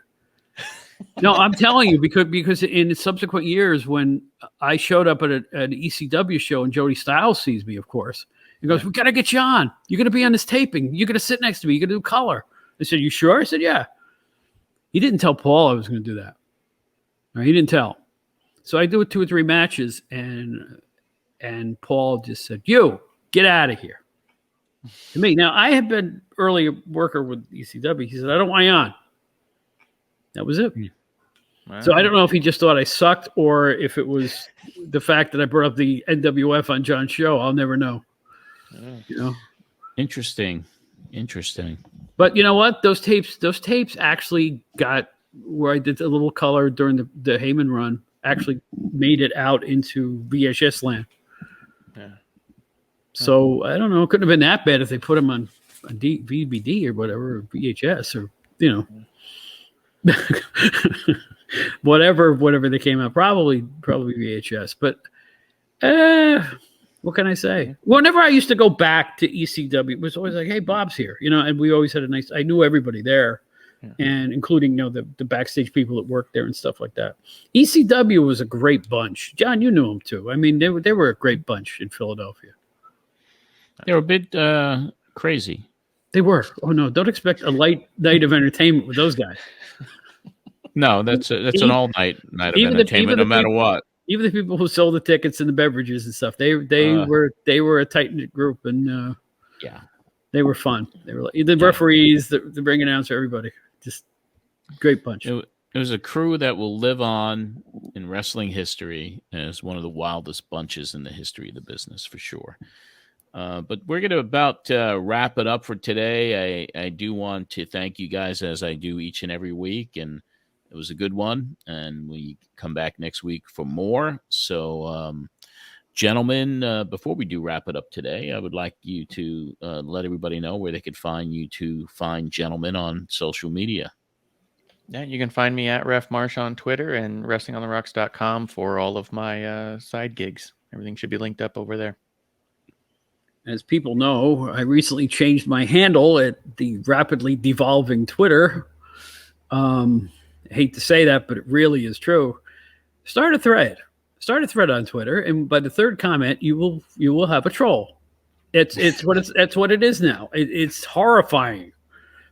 No, I'm telling you, because in subsequent years, when I showed up at an ECW show and Jody Styles sees me, of course, he goes, "We got to get you on. You're going to be on this taping. You're going to sit next to me. You're going to do color." I said, "You sure?" I said, "Yeah." He didn't tell Paul I was going to do that. No, he didn't tell. So I do 2 or 3 matches, and Paul just said, "You get out of here." To me, now I had been early worker with ECW. He said, "I don't want you on." That was it. Wow. So I don't know if he just thought I sucked, or if it was the fact that I brought up the NWF on John's show. I'll never know. Interesting. But you know what? Those tapes actually got where I did a little color during the Heyman run. Actually made it out into VHS land. Yeah. So I don't know. It couldn't have been that bad if they put them on DVD or whatever, or VHS, or whatever they came out, probably VHS. But what can I say? Whenever I used to go back to ECW, it was always like, "Hey, Bob's here," and we always had I knew everybody there, and including the backstage people that worked there and stuff like that. ECW was a great bunch. John, you knew them too. I mean, they were a great bunch in Philadelphia. They were a bit crazy. They were. Oh no! Don't expect a light night of entertainment with those guys. No, that's an all night of entertainment, no matter what. Even the people who sold the tickets and the beverages and stuff, they were a tight knit group, and they were fun. They were the referees, the ring announcer, everybody, just great bunch. It was a crew that will live on in wrestling history as one of the wildest bunches in the history of the business, for sure. But we're going to about wrap it up for today. I do want to thank you guys, as I do each and every week, and it was a good one, and we come back next week for more. So, gentlemen, before we do wrap it up today, I would like you to let everybody know where they could find you to find gentlemen on social media. Yeah, you can find me at Ref Marsh on Twitter and WrestlingOnTheRocks.com for all of my side gigs. Everything should be linked up over there. As people know, I recently changed my handle at the rapidly devolving Twitter. I hate to say that, but it really is true. Start a thread on Twitter, and by the third comment, you will have a troll. That's what it is now. It's horrifying.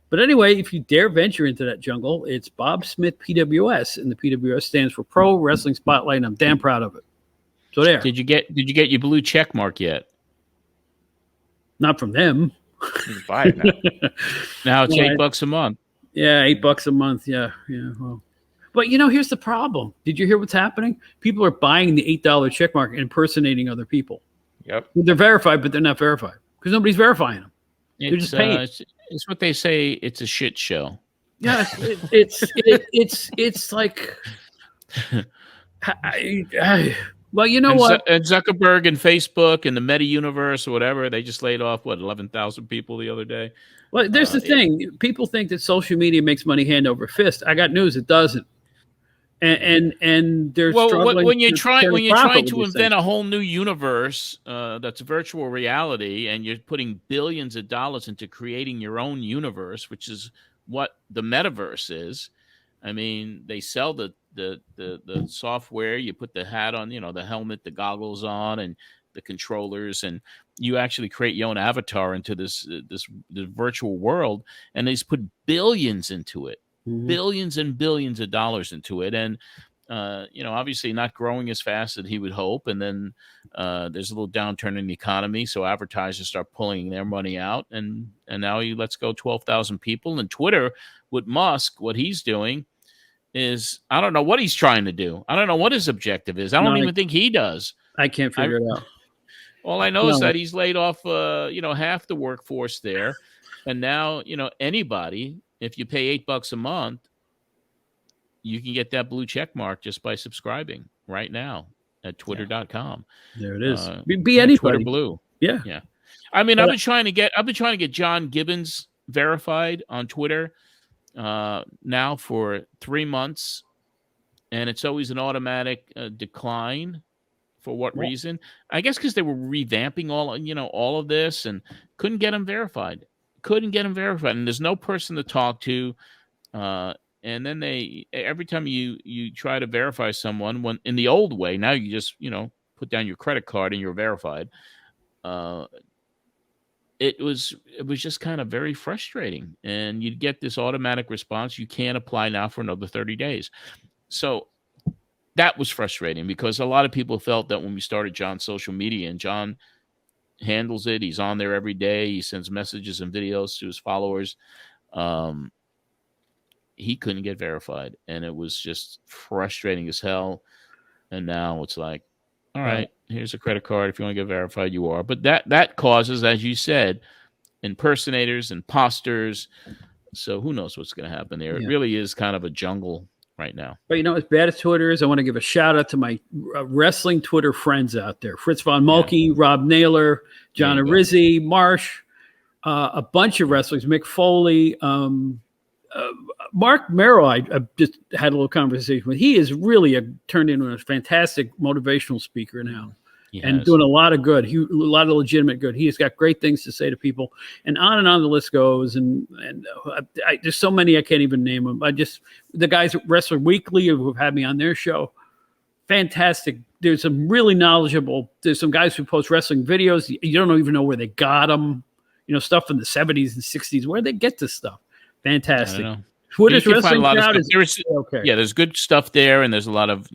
But anyway, if you dare venture into that jungle, it's Bob Smith PWS, and the PWS stands for Pro Wrestling Spotlight, and I'm damn proud of it. So there. Did you get your blue check mark yet? Not from them. You can buy it now. Now it's $8 a month. Yeah, $8 a month. Yeah. Well, but here's the problem. Did you hear what's happening? People are buying the $8 check mark and impersonating other people. Yep. They're verified, but they're not verified because nobody's verifying them. They're just paying. It's what they say. It's a shit show. Yeah, it's like. Well, you know what? And Zuckerberg and Facebook and the Meta universe or whatever, they just laid off 11,000 people the other day. Well, there's the thing. People think that social media makes money hand over fist. I got news. It doesn't. And they're struggling. When you're trying to invent a whole new universe that's virtual reality, and you're putting billions of dollars into creating your own universe, which is what the metaverse is. I mean, they sell the software. You put the hat on, the helmet, the goggles on, and the controllers, and you actually create your own avatar into this virtual world. And they just put billions into it. Billions and billions of dollars into it, and obviously not growing as fast as he would hope. And then there's a little downturn in the economy, so advertisers start pulling their money out, and now he lets go 12,000 people. And Twitter, with Musk, what he's doing is, I don't know what he's trying to do. I don't know what his objective is. I don't even think he does. I can't figure it out. All I know is that he's laid off half the workforce there, and now anybody. If you pay $8 a month, you can get that blue check mark just by subscribing right now at twitter.com. There it is. Be anybody. Twitter Blue. Yeah. I mean, I've been trying to get John Gibbons verified on Twitter now for 3 months, and it's always an automatic decline. For what reason? I guess because they were revamping all of this and couldn't get him verified. And there's no person to talk to. And then every time you try to verify someone, when in the old way, now you just, put down your credit card and you're verified. It was just kind of very frustrating. And you'd get this automatic response. You can't apply now for another 30 days. So that was frustrating because a lot of people felt that when we started John's social media, and John handles it, he's on there every day, he sends messages and videos to his followers, he couldn't get verified, and it was just frustrating as hell. And now it's like, all right, here's a credit card. If you want to get verified, you are. But that causes, as you said, impersonators, imposters. So who knows what's going to happen there? It really is kind of a jungle right now. But as bad as Twitter is, I want to give a shout out to my wrestling Twitter friends out there: Fritz von Mulkey, Rob Naylor, John Arezzi, Marsh, a bunch of wrestlers, Mick Foley, Mark Merrill. I just had a little conversation with. He is really turned into a fantastic motivational speaker now. And doing a lot of good, a lot of legitimate good. He has got great things to say to people, and on the list goes. And there's so many I can't even name them. The guys at Wrestler Weekly who have had me on their show, fantastic. There's some really knowledgeable. There's some guys who post wrestling videos. You don't even know where they got them. Stuff from the 70s and 60s. Where they get this stuff? Fantastic. Twitter's wrestling crowd is okay. Yeah, there's good stuff there, and there's a lot of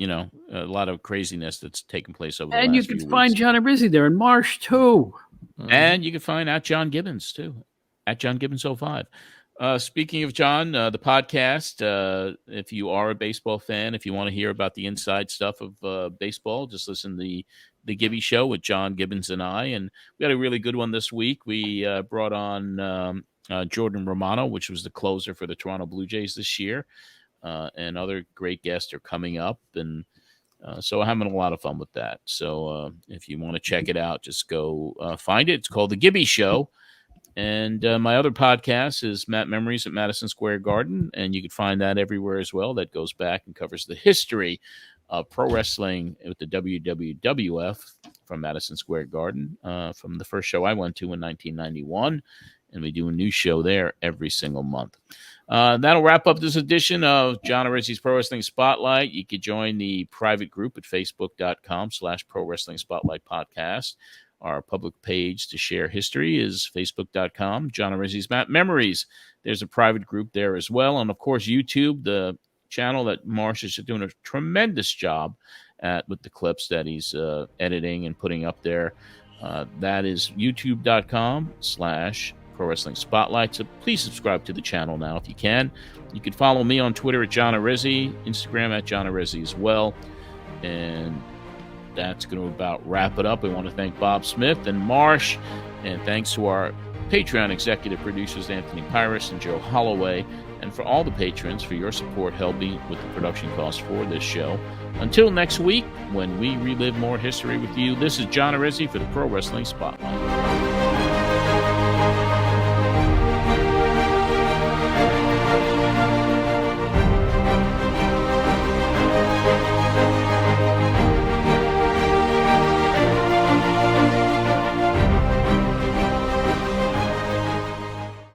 craziness that's taken place over the last few weeks. And you can find John Arezzi there, and Marsh too. And you can find at John Gibbons too, at John Gibbons 05. Speaking of John, the podcast, if you are a baseball fan, if you want to hear about the inside stuff of baseball, just listen to the Gibby Show with John Gibbons and I. And we had a really good one this week. We brought on Jordan Romano, which was the closer for the Toronto Blue Jays this year, and other great guests are coming up, and so I'm having a lot of fun with that. So if you want to check it out, just go find it. It's called The Gibby Show, and my other podcast is Matt Memories at Madison Square Garden, and you can find that everywhere as well. That goes back and covers the history of pro wrestling with the WWF from Madison Square Garden, from the first show I went to in 1991. And we do a new show there every single month. That'll wrap up this edition of John Arezzi's Pro Wrestling Spotlight. You can join the private group at facebook.com/Pro Wrestling Spotlight Podcast. Our public page to share history is facebook.com, John Arezzi's Memories. There's a private group there as well. And, of course, YouTube, the channel that Marsh is doing a tremendous job at with the clips that he's editing and putting up there. That is youtube.com/Pro Pro Wrestling Spotlight. So please subscribe to the channel now if you can. You can follow me on Twitter at John Arezzi, Instagram at John Arezzi as well. And that's going to about wrap it up. We want to thank Bob Smith and Marsh, and thanks to our Patreon executive producers, Anthony Pyrus and Joe Holloway, and for all the patrons for your support helping with the production costs for this show. Until next week, when we relive more history with you, this is John Arezzi for the Pro Wrestling Spotlight.